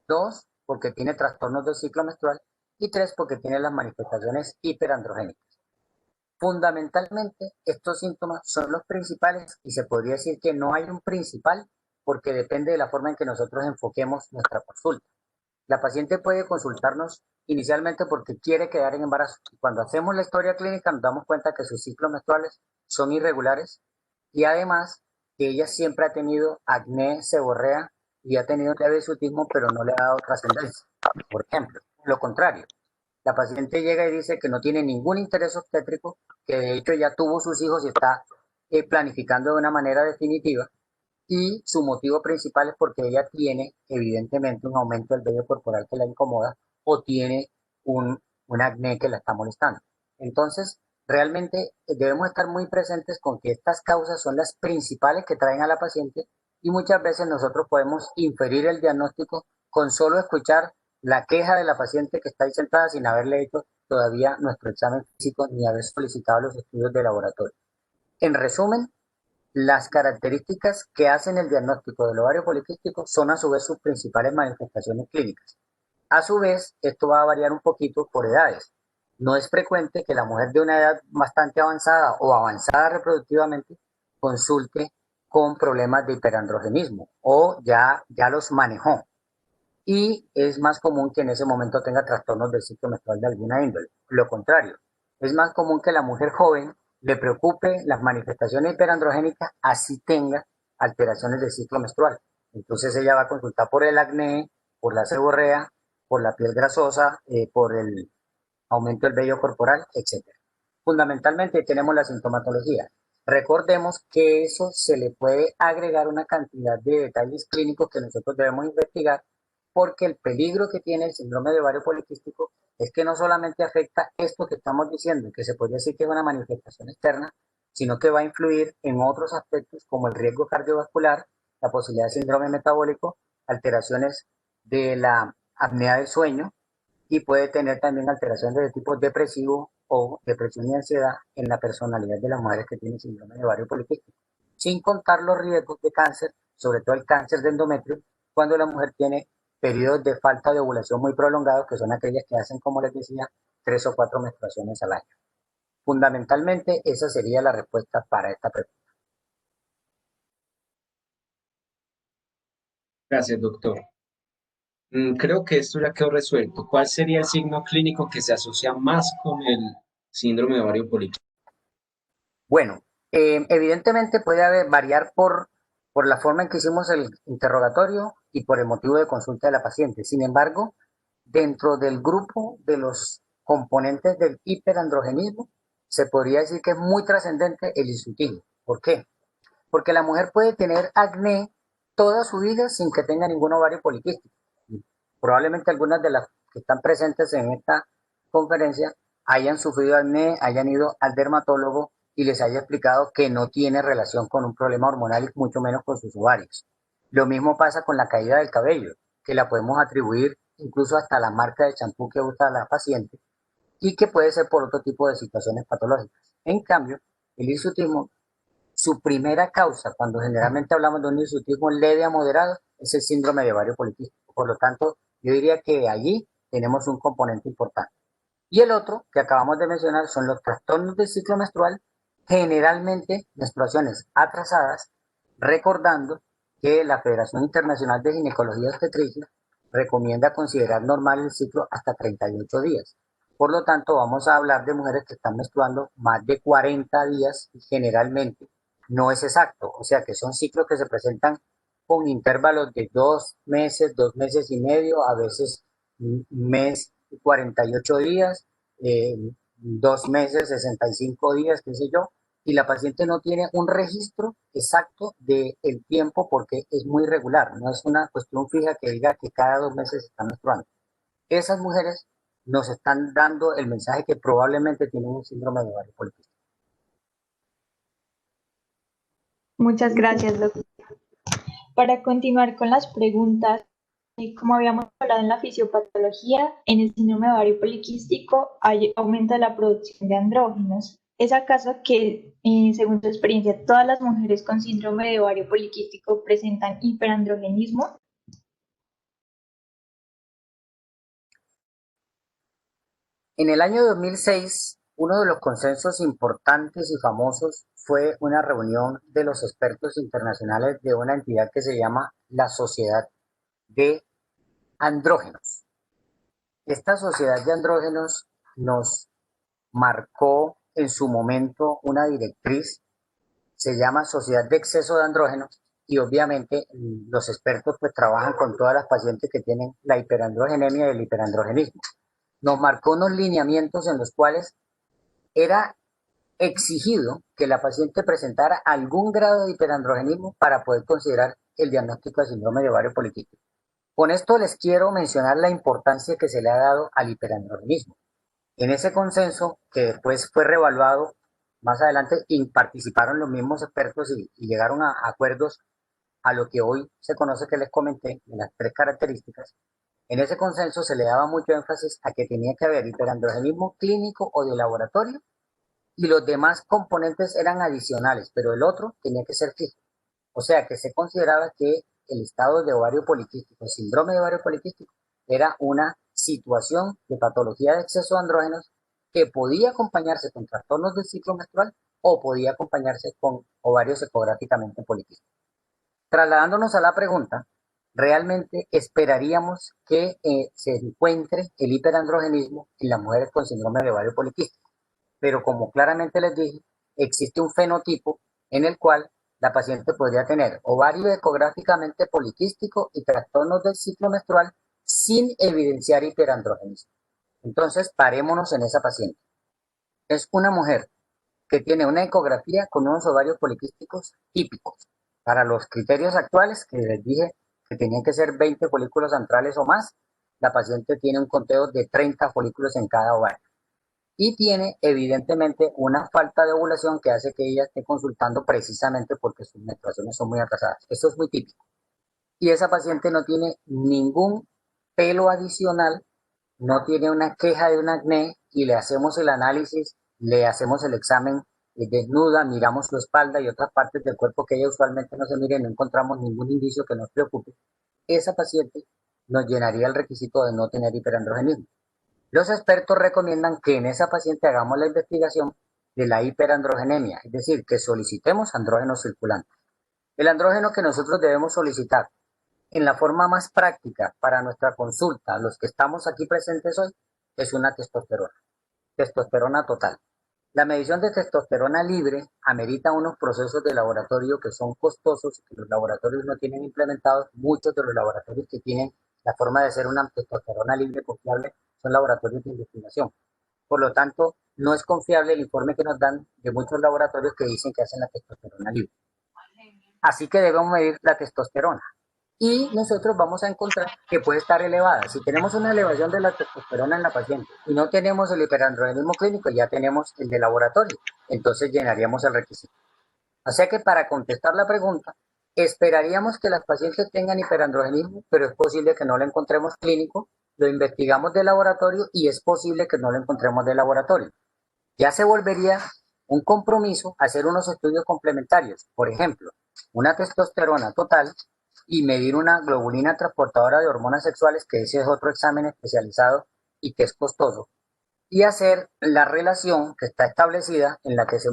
Dos, porque tiene trastornos del ciclo menstrual. Y tres, porque tiene las manifestaciones hiperandrogénicas. Fundamentalmente, estos síntomas son los principales y se podría decir que no hay un principal porque depende de la forma en que nosotros enfoquemos nuestra consulta. La paciente puede consultarnos inicialmente porque quiere quedar en embarazo. Cuando hacemos la historia clínica nos damos cuenta que sus ciclos menstruales son irregulares y además que ella siempre ha tenido acné, seborrea y ha tenido diabetismo, pero no le ha dado trascendencia. Por ejemplo, lo contrario, la paciente llega y dice que no tiene ningún interés obstétrico, que de hecho ya tuvo sus hijos y está planificando de una manera definitiva y su motivo principal es porque ella tiene evidentemente un aumento del vello corporal que la incomoda o tiene un acné que la está molestando. Entonces, realmente debemos estar muy presentes con que estas causas son las principales que traen a la paciente y muchas veces nosotros podemos inferir el diagnóstico con solo escuchar la queja de la paciente que está ahí sentada sin haberle hecho todavía nuestro examen físico ni haber solicitado los estudios de laboratorio. En resumen, las características que hacen el diagnóstico del ovario poliquístico son a su vez sus principales manifestaciones clínicas. A su vez, esto va a variar un poquito por edades. No es frecuente que la mujer de una edad bastante avanzada o avanzada reproductivamente consulte con problemas de hiperandrogenismo o ya los manejó. Y es más común que en ese momento tenga trastornos del ciclo menstrual de alguna índole. Lo contrario, es más común que la mujer joven le preocupe las manifestaciones hiperandrogénicas, así tenga alteraciones del ciclo menstrual. Entonces ella va a consultar por el acné, por la seborrea, por la piel grasosa, por el aumento del vello corporal, etc. Fundamentalmente tenemos la sintomatología. Recordemos que eso se le puede agregar una cantidad de detalles clínicos que nosotros debemos investigar porque el peligro que tiene el síndrome de ovario poliquístico es que no solamente afecta esto que estamos diciendo, que se podría decir que es una manifestación externa, sino que va a influir en otros aspectos como el riesgo cardiovascular, la posibilidad de síndrome metabólico, alteraciones de la apnea del sueño y puede tener también alteraciones de tipo depresivo o depresión y ansiedad en la personalidad de las mujeres que tienen síndrome de ovario poliquístico, sin contar los riesgos de cáncer, sobre todo el cáncer de endometrio, cuando la mujer tiene periodos de falta de ovulación muy prolongados, que son aquellas que hacen, como les decía, 3 o 4 menstruaciones al año. Fundamentalmente, esa sería la respuesta para esta pregunta. Gracias, doctor. Creo que esto ya quedó resuelto. ¿Cuál sería el signo clínico que se asocia más con el síndrome de ovario poliquístico? Bueno, evidentemente puede variar por la forma en que hicimos el interrogatorio y por el motivo de consulta de la paciente. Sin embargo, dentro del grupo de los componentes del hiperandrogenismo, se podría decir que es muy trascendente el hirsutismo. ¿Por qué? Porque la mujer puede tener acné toda su vida sin que tenga ningún ovario poliquístico. Y probablemente algunas de las que están presentes en esta conferencia hayan sufrido acné, hayan ido al dermatólogo y les haya explicado que no tiene relación con un problema hormonal y mucho menos con sus ovarios. Lo mismo pasa con la caída del cabello, que la podemos atribuir incluso hasta la marca de champú que usa la paciente y que puede ser por otro tipo de situaciones patológicas. En cambio, el hirsutismo, su primera causa, cuando generalmente hablamos de un hirsutismo leve a moderado, es el síndrome de ovario poliquístico. Por lo tanto, yo diría que allí tenemos un componente importante. Y el otro que acabamos de mencionar son los trastornos del ciclo menstrual, generalmente menstruaciones atrasadas, recordando que la Federación Internacional de Ginecología y Obstetricia recomienda considerar normal el ciclo hasta 38 días. Por lo tanto, vamos a hablar de mujeres que están menstruando más de 40 días y generalmente no es exacto, o sea que son ciclos que se presentan con intervalos de 2 meses, 2 meses y medio, a veces un mes y 48 días, 2 meses, 65 días, qué sé yo, y la paciente no tiene un registro exacto del tiempo porque es muy irregular, no es una cuestión fija que diga que cada 2 meses está menstruando. Esas mujeres nos están dando el mensaje que probablemente tienen un síndrome de ovario poliquístico. Muchas gracias, doctor. Para continuar con las preguntas, como habíamos hablado en la fisiopatología, en el síndrome de ovario poliquístico hay aumento de la producción de andrógenos. ¿Es acaso que, según tu experiencia, todas las mujeres con síndrome de ovario poliquístico presentan hiperandrogenismo? En el año 2006, uno de los consensos importantes y famosos fue una reunión de los expertos internacionales de una entidad que se llama la Sociedad de Andrógenos. Esta Sociedad de Andrógenos nos marcó en su momento una directriz, se llama Sociedad de Exceso de Andrógenos, y obviamente los expertos pues trabajan con todas las pacientes que tienen la hiperandrogenemia y el hiperandrogenismo. Nos marcó unos lineamientos en los cuales era exigido que la paciente presentara algún grado de hiperandrogenismo para poder considerar el diagnóstico de síndrome de ovario poliquístico. Con esto les quiero mencionar la importancia que se le ha dado al hiperandrogenismo. En ese consenso, que después fue reevaluado más adelante, y participaron los mismos expertos y llegaron a acuerdos a lo que hoy se conoce, que les comenté, de las 3 características. En ese consenso se le daba mucho énfasis a que tenía que haber hiperandrogenismo clínico o de laboratorio y los demás componentes eran adicionales, pero el otro tenía que ser fijo. O sea que se consideraba que el estado de ovario poliquístico, el síndrome de ovario poliquístico, era una situación de patología de exceso de andrógenos que podía acompañarse con trastornos del ciclo menstrual o podía acompañarse con ovarios ecográficamente poliquísticos. Trasladándonos a la pregunta, realmente esperaríamos que se encuentre el hiperandrogenismo en las mujeres con síndrome de ovario poliquístico, pero como claramente les dije, existe un fenotipo en el cual la paciente podría tener ovario ecográficamente poliquístico y trastornos del ciclo menstrual sin evidenciar hiperandrogenismo. Entonces, parémonos en esa paciente. Es una mujer que tiene una ecografía con unos ovarios poliquísticos típicos. Para los criterios actuales, que les dije que tenían que ser 20 folículos antrales o más, la paciente tiene un conteo de 30 folículos en cada ovario. Y tiene evidentemente una falta de ovulación que hace que ella esté consultando precisamente porque sus menstruaciones son muy atrasadas. Esto es muy típico. Y esa paciente no tiene ningún pelo adicional, no tiene una queja de un acné y le hacemos el análisis, le hacemos el examen desnuda, miramos su espalda y otras partes del cuerpo que ella usualmente no se mire y no encontramos ningún indicio que nos preocupe. Esa paciente nos llenaría el requisito de no tener hiperandrogenismo. Los expertos recomiendan que en esa paciente hagamos la investigación de la hiperandrogenemia, es decir, que solicitemos andrógenos circulantes. El andrógeno que nosotros debemos solicitar en la forma más práctica para nuestra consulta, los que estamos aquí presentes hoy, es una testosterona total. La medición de testosterona libre amerita unos procesos de laboratorio que son costosos y que los laboratorios no tienen implementados. Muchos de los laboratorios que tienen la forma de hacer una testosterona libre confiable son laboratorios de investigación. Por lo tanto, no es confiable el informe que nos dan de muchos laboratorios que dicen que hacen la testosterona libre. Así que debemos medir la testosterona. Y nosotros vamos a encontrar que puede estar elevada. Si tenemos una elevación de la testosterona en la paciente y no tenemos el hiperandrogenismo clínico, ya tenemos el de laboratorio. Entonces llenaríamos el requisito. O sea que para contestar la pregunta, esperaríamos que las pacientes tengan hiperandrogenismo, pero es posible que no lo encontremos clínico, lo investigamos de laboratorio y es posible que no lo encontremos de laboratorio. Ya se volvería un compromiso hacer unos estudios complementarios, por ejemplo, una testosterona total y medir una globulina transportadora de hormonas sexuales, que ese es otro examen especializado y que es costoso, y hacer la relación que está establecida en la que se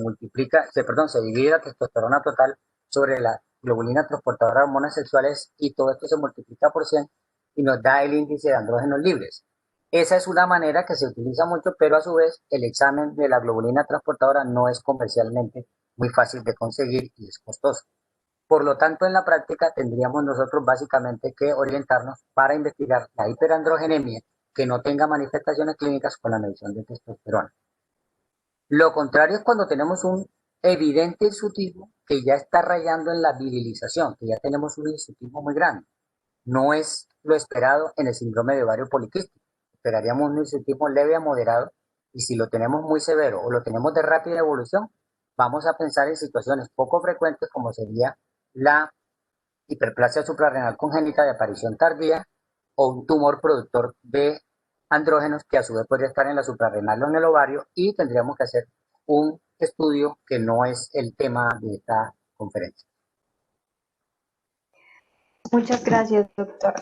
divide la testosterona total sobre la globulina transportadora de hormonas sexuales y todo esto se multiplica por 100 y nos da el índice de andrógenos libres. Esa es una manera que se utiliza mucho, pero a su vez el examen de la globulina transportadora no es comercialmente muy fácil de conseguir y es costoso. Por lo tanto, en la práctica tendríamos nosotros básicamente que orientarnos para investigar la hiperandrogenemia que no tenga manifestaciones clínicas con la medición de testosterona. Lo contrario es cuando tenemos un evidente hirsutismo que ya está rayando en la virilización, que ya tenemos un hirsutismo muy grande. No es lo esperado en el síndrome de ovario poliquístico. Esperaríamos un hirsutismo leve a moderado y si lo tenemos muy severo o lo tenemos de rápida evolución, vamos a pensar en situaciones poco frecuentes como sería la hiperplasia suprarrenal congénita de aparición tardía o un tumor productor de andrógenos que a su vez podría estar en la suprarrenal o en el ovario y tendríamos que hacer un estudio que no es el tema de esta conferencia. Muchas gracias, doctor.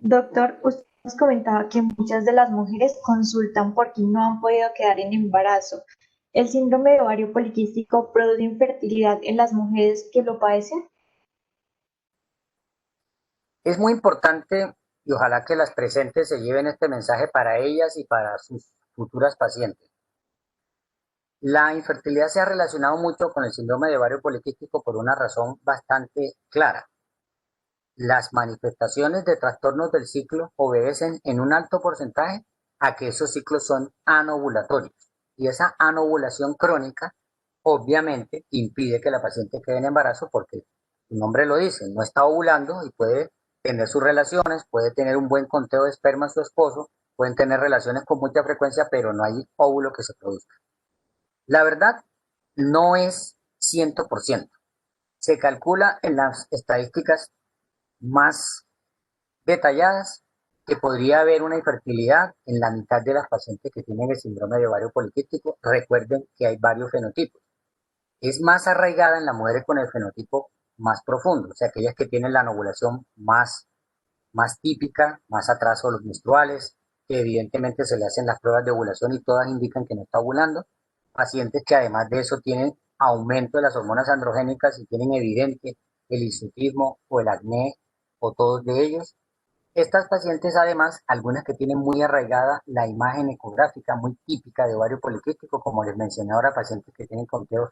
Doctor, usted nos comentaba que muchas de las mujeres consultan porque no han podido quedar en embarazo. ¿El síndrome de ovario poliquístico produce infertilidad en las mujeres que lo padecen? Es muy importante y ojalá que las presentes se lleven este mensaje para ellas y para sus futuras pacientes. La infertilidad se ha relacionado mucho con el síndrome de ovario poliquístico por una razón bastante clara. Las manifestaciones de trastornos del ciclo obedecen en un alto porcentaje a que esos ciclos son anovulatorios. Y esa anovulación crónica obviamente impide que la paciente quede en embarazo porque su nombre lo dice, no está ovulando y puede tener sus relaciones, puede tener un buen conteo de esperma su esposo, pueden tener relaciones con mucha frecuencia, pero no hay óvulo que se produzca. La verdad no es 100%. Se calcula en las estadísticas más detalladas que podría haber una infertilidad en la mitad de las pacientes que tienen el síndrome de ovario poliquístico. Recuerden que hay varios fenotipos. Es más arraigada en las mujeres con el fenotipo más profundo, o sea, aquellas que tienen la ovulación más típica, más atraso de los menstruales, que evidentemente se le hacen las pruebas de ovulación y todas indican que no está ovulando. Pacientes que además de eso tienen aumento de las hormonas androgénicas y tienen evidente el hirsutismo o el acné o todos de ellos. Estas pacientes además, algunas que tienen muy arraigada la imagen ecográfica muy típica de ovario poliquístico, como les mencioné ahora, pacientes que tienen conteos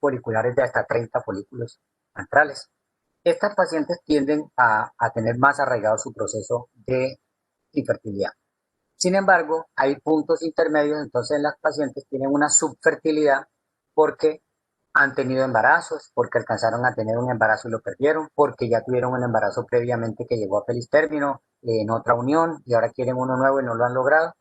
foliculares de hasta 30 folículos antrales. Estas pacientes tienden a tener más arraigado su proceso de infertilidad. Sin embargo, hay puntos intermedios, entonces las pacientes tienen una subfertilidad porque han tenido embarazos, porque alcanzaron a tener un embarazo y lo perdieron, porque ya tuvieron un embarazo previamente que llegó a feliz término en otra unión y ahora quieren uno nuevo y no lo han logrado.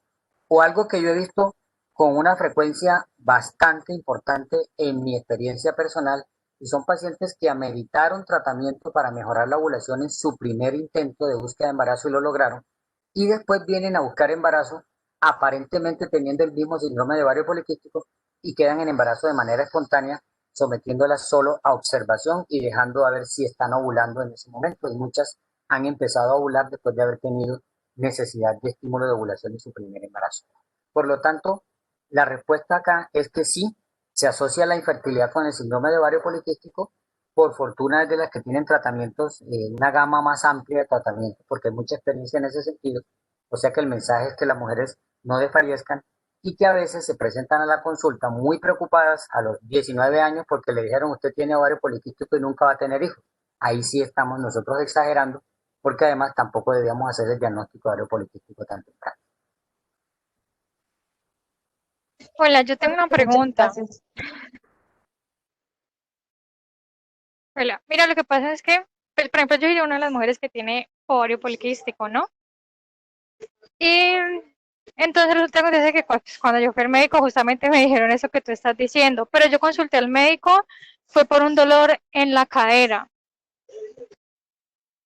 O algo que yo he visto con una frecuencia bastante importante en mi experiencia personal, y son pacientes que ameritaron tratamiento para mejorar la ovulación en su primer intento de búsqueda de embarazo y lo lograron, y después vienen a buscar embarazo aparentemente teniendo el mismo síndrome de ovario poliquístico y quedan en embarazo de manera espontánea, sometiéndolas solo a observación y dejando a ver si están ovulando en ese momento. Y muchas han empezado a ovular después de haber tenido necesidad de estímulo de ovulación en su primer embarazo. Por lo tanto, la respuesta acá es que sí, se asocia la infertilidad con el síndrome de ovario poliquístico. Por fortuna es de las que tienen tratamientos, una gama más amplia de tratamientos, porque hay mucha experiencia en ese sentido. O sea que el mensaje es que las mujeres no desfallezcan y que a veces se presentan a la consulta muy preocupadas a los 19 años porque le dijeron usted tiene ovario poliquístico y nunca va a tener hijos. Ahí sí estamos nosotros exagerando porque además tampoco debíamos hacer el diagnóstico de ovario poliquístico tan temprano. Hola, yo tengo una Muchas pregunta. gracias. Hola, mira, lo que pasa es que, pues, por ejemplo, yo soy una de las mujeres que tiene ovario poliquístico, ¿no? Y entonces resulta que acontece que cuando yo fui al médico justamente me dijeron eso que tú estás diciendo, pero yo consulté al médico, fue por un dolor en la cadera.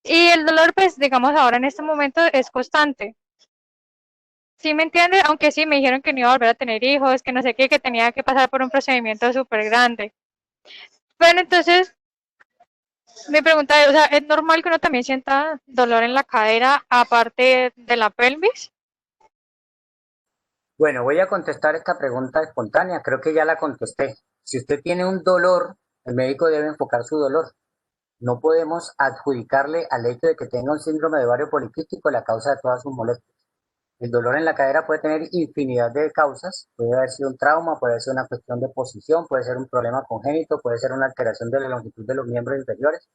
Y el dolor, pues, digamos, ahora en este momento es constante. ¿Sí me entiendes? Aunque sí me dijeron que no iba a volver a tener hijos, que no sé qué, que tenía que pasar por un procedimiento súper grande. Pero entonces, mi pregunta es, o sea, ¿es normal que uno también sienta dolor en la cadera aparte de la pelvis? Bueno, voy a contestar esta pregunta espontánea. Creo que ya la contesté. Si usted tiene un dolor, el médico debe enfocar su dolor. No podemos adjudicarle al hecho de que tenga un síndrome de ovario poliquístico la causa de todas sus molestias. El dolor en la cadera puede tener infinidad de causas. Puede haber sido un trauma, puede ser una cuestión de posición, puede ser un problema congénito, puede ser una alteración de la longitud de los miembros inferiores.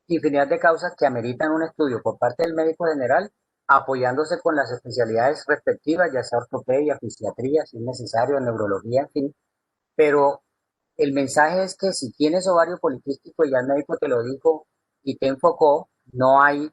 Infinidad de causas que ameritan un estudio por parte del médico general, apoyándose con las especialidades respectivas, ya sea ortopedia, fisiatría, si es necesario, neurología, en fin. Pero el mensaje es que si tienes ovario poliquístico y ya el médico te lo dijo y te enfocó, no hay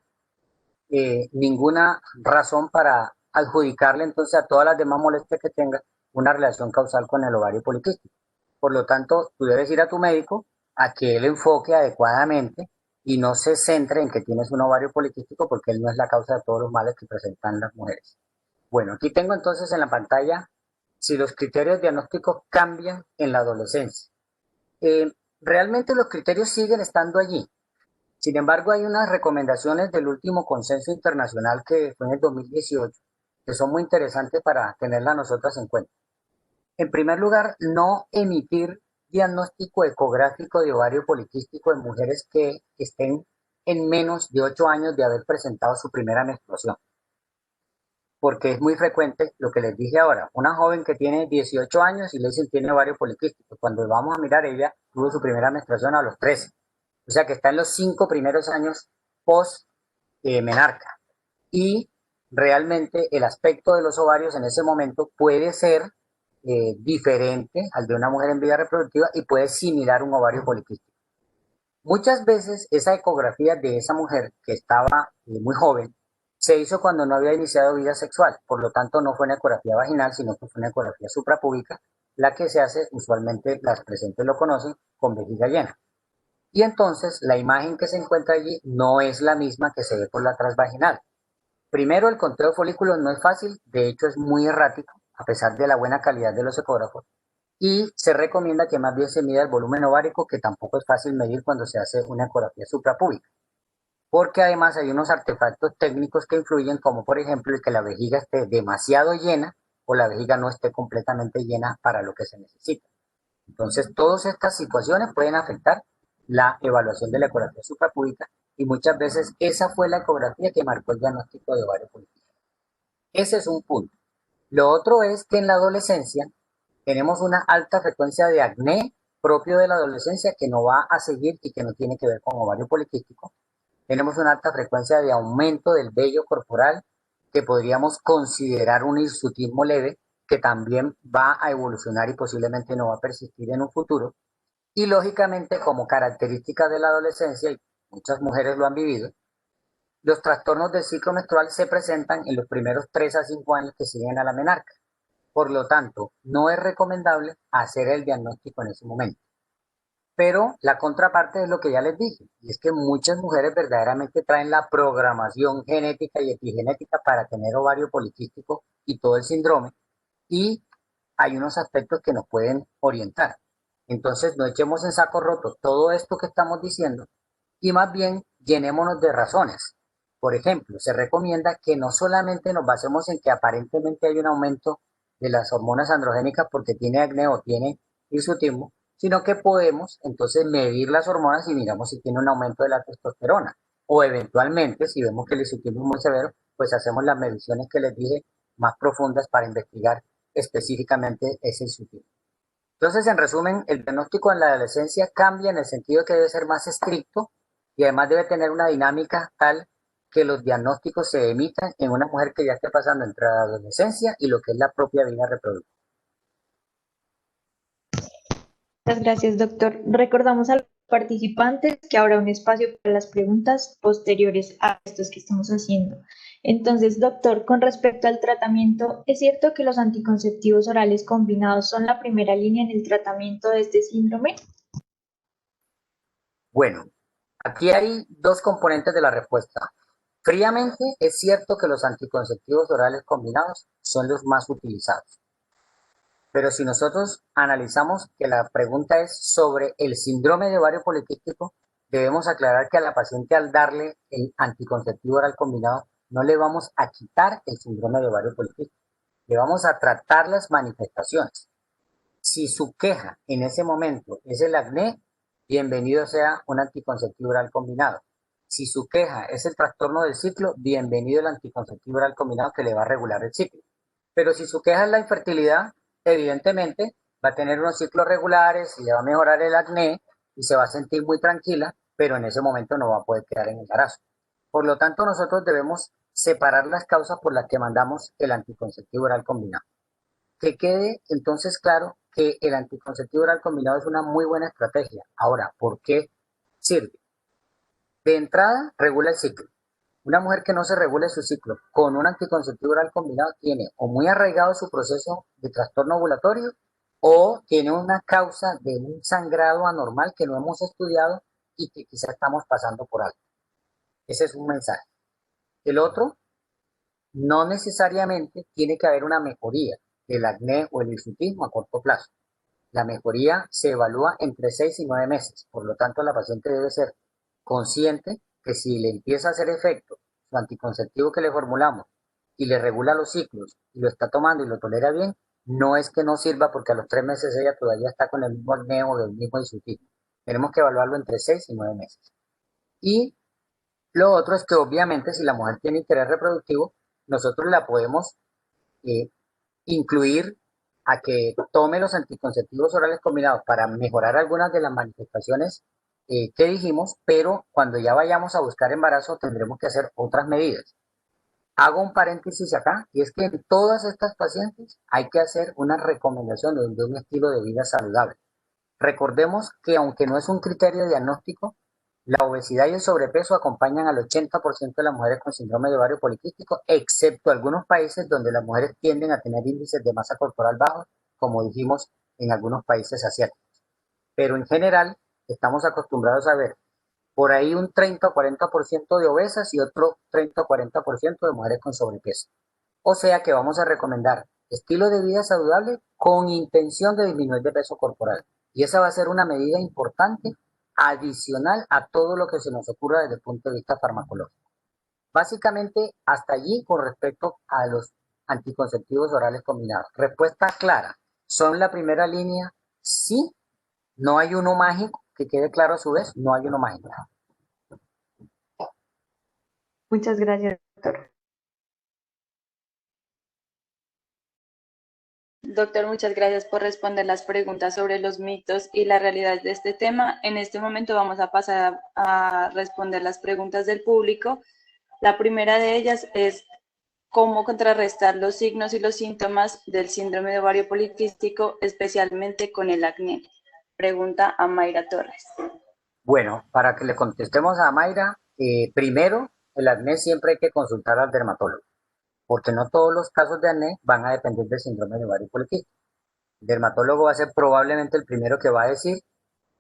ninguna razón para adjudicarle entonces a todas las demás molestias que tenga una relación causal con el ovario poliquístico. Por lo tanto, tú debes ir a tu médico a que él enfoque adecuadamente y no se centre en que tienes un ovario poliquístico porque él no es la causa de todos los males que presentan las mujeres. Bueno, aquí tengo entonces en la pantalla si los criterios diagnósticos cambian en la adolescencia. Realmente los criterios siguen estando allí. Sin embargo, hay unas recomendaciones del último consenso internacional que fue en el 2018 que son muy interesantes para tenerlas nosotras en cuenta. En primer lugar, no emitir diagnóstico ecográfico de ovario poliquístico en mujeres que estén en menos de 8 años de haber presentado su primera menstruación. Porque es muy frecuente lo que les dije ahora, una joven que tiene 18 años y le dicen tiene ovario poliquístico. Cuando vamos a mirar, ella tuvo su primera menstruación a los 13. O sea que está en los 5 primeros años post menarca. Y realmente el aspecto de los ovarios en ese momento puede ser diferente al de una mujer en vida reproductiva y puede similar un ovario poliquístico. Muchas veces esa ecografía de esa mujer que estaba muy joven se hizo cuando no había iniciado vida sexual, por lo tanto no fue una ecografía vaginal, sino que fue una ecografía suprapúbica, la que se hace usualmente, las presentes lo conocen, con vejiga llena. Y entonces la imagen que se encuentra allí no es la misma que se ve por la transvaginal. Primero, el conteo de folículos no es fácil, de hecho es muy errático, a pesar de la buena calidad de los ecógrafos, y se recomienda que más bien se mida el volumen ovárico, que tampoco es fácil medir cuando se hace una ecografía suprapúbica, porque además hay unos artefactos técnicos que influyen, como por ejemplo el que la vejiga esté demasiado llena o la vejiga no esté completamente llena para lo que se necesita. Entonces, todas estas situaciones pueden afectar la evaluación de la ecografía suprapúbica y muchas veces esa fue la ecografía que marcó el diagnóstico de ovario poliquístico. Ese es un punto. Lo otro es que en la adolescencia tenemos una alta frecuencia de acné propio de la adolescencia que no va a seguir y que no tiene que ver con ovario poliquístico. Tenemos una alta frecuencia de aumento del vello corporal que podríamos considerar un hirsutismo leve que también va a evolucionar y posiblemente no va a persistir en un futuro. Y lógicamente, como característica de la adolescencia, y muchas mujeres lo han vivido, los trastornos del ciclo menstrual se presentan en los primeros 3 a 5 años que siguen a la menarca. Por lo tanto, no es recomendable hacer el diagnóstico en ese momento. Pero la contraparte es lo que ya les dije, y es que muchas mujeres verdaderamente traen la programación genética y epigenética para tener ovario poliquístico y todo el síndrome, y hay unos aspectos que nos pueden orientar. Entonces, no echemos en saco roto todo esto que estamos diciendo y más bien llenémonos de razones. Por ejemplo, se recomienda que no solamente nos basemos en que aparentemente hay un aumento de las hormonas androgénicas porque tiene acné o tiene hirsutismo, sino que podemos entonces medir las hormonas y miramos si tiene un aumento de la testosterona. O eventualmente, si vemos que el hirsutismo es muy severo, pues hacemos las mediciones que les dije más profundas para investigar específicamente ese hirsutismo. Entonces, en resumen, el diagnóstico en la adolescencia cambia en el sentido de que debe ser más estricto y además debe tener una dinámica tal que los diagnósticos se emitan en una mujer que ya esté pasando entre la adolescencia y lo que es la propia vida reproductiva. Muchas gracias, doctor. Recordamos a participantes que habrá un espacio para las preguntas posteriores a estos que estamos haciendo. Entonces, doctor, con respecto al tratamiento, ¿es cierto que los anticonceptivos orales combinados son la primera línea en el tratamiento de este síndrome? Bueno, aquí hay dos componentes de la respuesta. Fríamente, es cierto que los anticonceptivos orales combinados son los más utilizados. Pero si nosotros analizamos que la pregunta es sobre el síndrome de ovario poliquístico, debemos aclarar que a la paciente al darle el anticonceptivo oral combinado no le vamos a quitar el síndrome de ovario poliquístico, le vamos a tratar las manifestaciones. Si su queja en ese momento es el acné, bienvenido sea un anticonceptivo oral combinado. Si su queja es el trastorno del ciclo, bienvenido el anticonceptivo oral combinado que le va a regular el ciclo. Pero si su queja es la infertilidad, evidentemente va a tener unos ciclos regulares y le va a mejorar el acné y se va a sentir muy tranquila, pero en ese momento no va a poder quedar en embarazo. Por lo tanto, nosotros debemos separar las causas por las que mandamos el anticonceptivo oral combinado. Que quede entonces claro que el anticonceptivo oral combinado es una muy buena estrategia. Ahora, ¿por qué sirve? De entrada, regula el ciclo. Una mujer que no se regule su ciclo con un anticonceptivo oral combinado tiene o muy arraigado su proceso de trastorno ovulatorio o tiene una causa de un sangrado anormal que no hemos estudiado y que quizá estamos pasando por algo. Ese es un mensaje. El otro, no necesariamente tiene que haber una mejoría del acné o el hirsutismo a corto plazo. La mejoría se evalúa entre 6 y 9 meses. Por lo tanto, la paciente debe ser consciente que si le empieza a hacer efecto su anticonceptivo que le formulamos y le regula los ciclos y lo está tomando y lo tolera bien, no es que no sirva porque a los 3 meses ella todavía está con el mismo acné o del mismo hirsutismo. Tenemos que evaluarlo entre 6 y 9 meses. Y lo otro es que obviamente si la mujer tiene interés reproductivo, nosotros la podemos incluir a que tome los anticonceptivos orales combinados para mejorar algunas de las manifestaciones que dijimos, pero cuando ya vayamos a buscar embarazo tendremos que hacer otras medidas. Hago un paréntesis acá, y es que en todas estas pacientes hay que hacer una recomendación de un estilo de vida saludable. Recordemos que aunque no es un criterio diagnóstico, la obesidad y el sobrepeso acompañan al 80% de las mujeres con síndrome de ovario poliquístico, excepto algunos países donde las mujeres tienden a tener índices de masa corporal bajos, como dijimos en algunos países asiáticos. Pero en general, estamos acostumbrados a ver por ahí un 30 o 40% de obesas y otro 30 o 40% de mujeres con sobrepeso. O sea que vamos a recomendar estilo de vida saludable con intención de disminuir de peso corporal. Y esa va a ser una medida importante adicional a todo lo que se nos ocurra desde el punto de vista farmacológico. Básicamente, hasta allí con respecto a los anticonceptivos orales combinados. Respuesta clara. ¿Son la primera línea? Sí. No hay uno mágico, que quede claro a su vez, no hay uno mágico. Muchas gracias, doctor. Doctor, muchas gracias por responder las preguntas sobre los mitos y la realidad de este tema. En este momento vamos a pasar a responder las preguntas del público. La primera de ellas es cómo contrarrestar los signos y los síntomas del síndrome de ovario poliquístico, especialmente con el acné. Pregunta a Mayra Torres. Bueno, para que le contestemos a Mayra, primero, el acné siempre hay que consultar al dermatólogo, porque no todos los casos de acné van a depender del síndrome de ovario poliquístico. El dermatólogo va a ser probablemente el primero que va a decir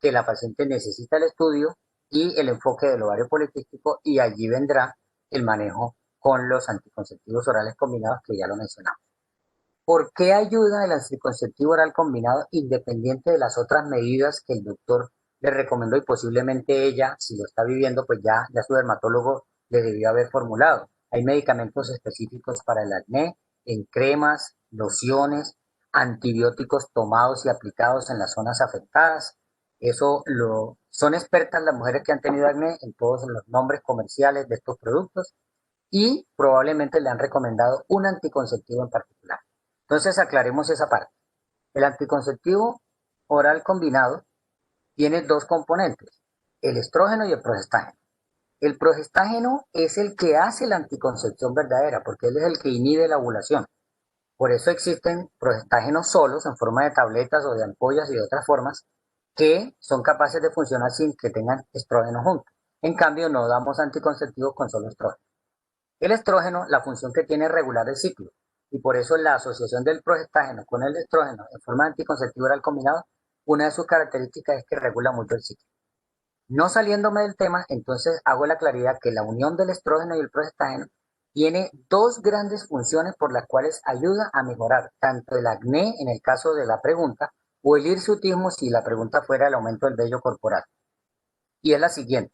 que la paciente necesita el estudio y el enfoque del ovario poliquístico, y allí vendrá el manejo con los anticonceptivos orales combinados que ya lo mencionamos. ¿Por qué ayuda el anticonceptivo oral combinado independiente de las otras medidas que el doctor le recomendó y posiblemente ella, si lo está viviendo, pues ya su dermatólogo le debió haber formulado? Hay medicamentos específicos para el acné, en cremas, lociones, antibióticos tomados y aplicados en las zonas afectadas. Son expertas las mujeres que han tenido acné en todos los nombres comerciales de estos productos y probablemente le han recomendado un anticonceptivo en particular. Entonces aclaremos esa parte. El anticonceptivo oral combinado tiene dos componentes, el estrógeno y el progestágeno. El progestágeno es el que hace la anticoncepción verdadera, porque él es el que inhibe la ovulación. Por eso existen progestágenos solos en forma de tabletas o de ampollas y de otras formas que son capaces de funcionar sin que tengan estrógeno junto. En cambio, no damos anticonceptivos con solo estrógeno. El estrógeno, la función que tiene es regular el ciclo, y por eso la asociación del progestágeno con el estrógeno en forma de anticonceptivo oral combinado, una de sus características es que regula mucho el ciclo. No saliéndome del tema, entonces hago la claridad que la unión del estrógeno y el progestágeno tiene dos grandes funciones por las cuales ayuda a mejorar tanto el acné en el caso de la pregunta o el hirsutismo si la pregunta fuera el aumento del vello corporal. Y es la siguiente.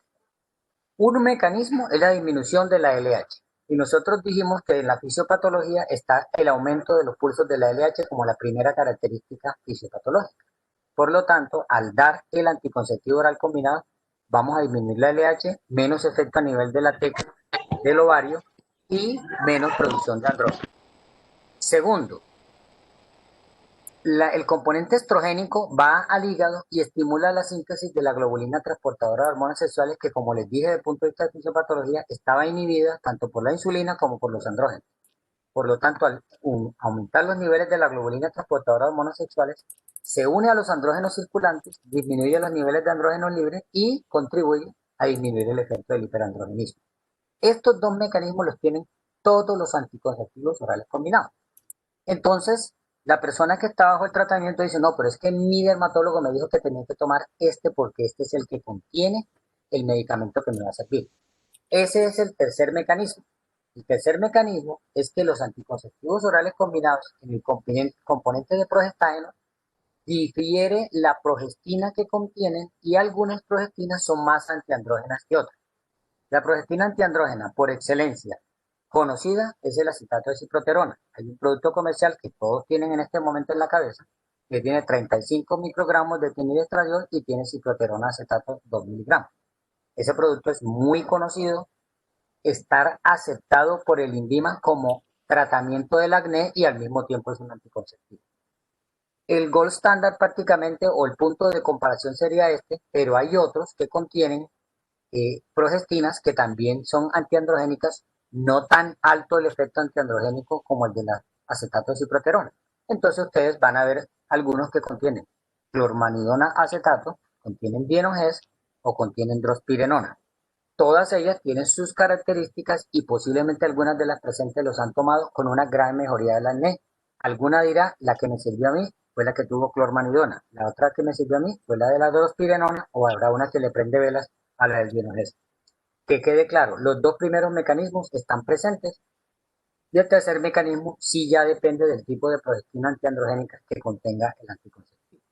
Un mecanismo es la disminución de la LH. Y nosotros dijimos que en la fisiopatología está el aumento de los pulsos de la LH como la primera característica fisiopatológica. Por lo tanto, al dar el anticonceptivo oral combinado, vamos a disminuir la LH, menos efecto a nivel de la tecla, del ovario y menos producción de andrógeno. Segundo, el componente estrogénico va al hígado y estimula la síntesis de la globulina transportadora de hormonas sexuales que, como les dije desde el punto de vista de fisiopatología, estaba inhibida tanto por la insulina como por los andrógenos. Por lo tanto, al aumentar los niveles de la globulina transportadora de hormonas sexuales, se une a los andrógenos circulantes, disminuye los niveles de andrógenos libres y contribuye a disminuir el efecto del hiperandrogenismo. Estos dos mecanismos los tienen todos los anticonceptivos orales combinados. Entonces, la persona que está bajo el tratamiento dice, no, pero es que mi dermatólogo me dijo que tenía que tomar este porque este es el que contiene el medicamento que me va a servir. Ese es el tercer mecanismo. El tercer mecanismo es que los anticonceptivos orales combinados en el componente de progestágeno difiere la progestina que contienen y algunas progestinas son más antiandrógenas que otras. La progestina antiandrógena por excelencia conocida es el acetato de ciproterona. Hay un producto comercial que todos tienen en este momento en la cabeza que tiene 35 microgramos de timidestradiol y tiene ciproterona acetato 2 miligramos. Ese producto es muy conocido, está aceptado por el INVIMA como tratamiento del acné y al mismo tiempo es un anticonceptivo. El gold standard prácticamente o el punto de comparación sería este, pero hay otros que contienen progestinas que también son antiandrogénicas, no tan alto el efecto antiandrogénico como el de la acetato de ciproterona. Entonces ustedes van a ver algunos que contienen clormanidona acetato, contienen Bienogés o contienen drospirenona. Todas ellas tienen sus características y posiblemente algunas de las presentes los han tomado con una gran mejoría del acné. Alguna dirá, la que me sirvió a mí fue la que tuvo clormanidona, la otra que me sirvió a mí fue la de la drospirenona o habrá una que le prende velas a la del Bienogés. Que quede claro, los dos primeros mecanismos están presentes y el tercer mecanismo sí ya depende del tipo de progestina antiandrogénica que contenga el anticonceptivo.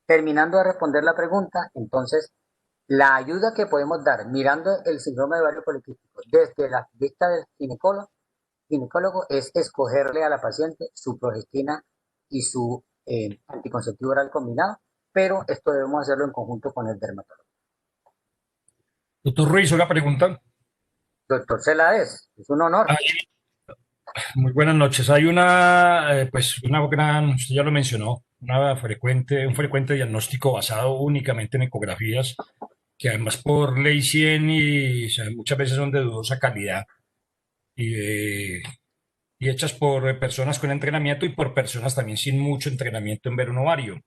Terminando de responder la pregunta, entonces, la ayuda que podemos dar mirando el síndrome de ovario poliquístico desde la vista del ginecólogo es escogerle a la paciente su progestina y su anticonceptivo oral combinado, pero esto debemos hacerlo en conjunto con el dermatólogo. Doctor Ruiz, una pregunta. Doctor Celáez, es un honor. Muy buenas noches. Hay una gran, usted ya lo mencionó, un frecuente diagnóstico basado únicamente en ecografías, que además por ley 100 muchas veces son de dudosa calidad y hechas por personas con entrenamiento y por personas también sin mucho entrenamiento en ver un ovario.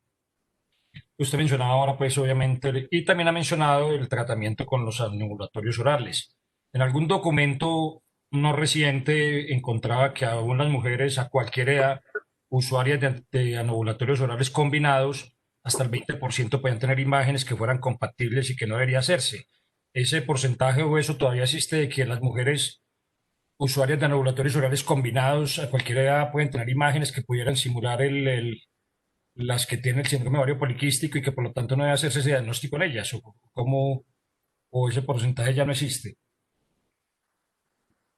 Usted mencionaba ahora, pues obviamente, y también ha mencionado el tratamiento con los anovulatorios orales. En algún documento no reciente encontraba que aún las mujeres a cualquier edad, usuarias de anovulatorios orales combinados, hasta el 20% podían tener imágenes que fueran compatibles y que no debería hacerse. ¿Ese porcentaje o eso todavía existe de que las mujeres usuarias de anovulatorios orales combinados a cualquier edad pueden tener imágenes que pudieran simular las que tienen el síndrome de ovario poliquístico y que por lo tanto no debe hacerse ese diagnóstico en ellas? ¿O ese porcentaje ya no existe?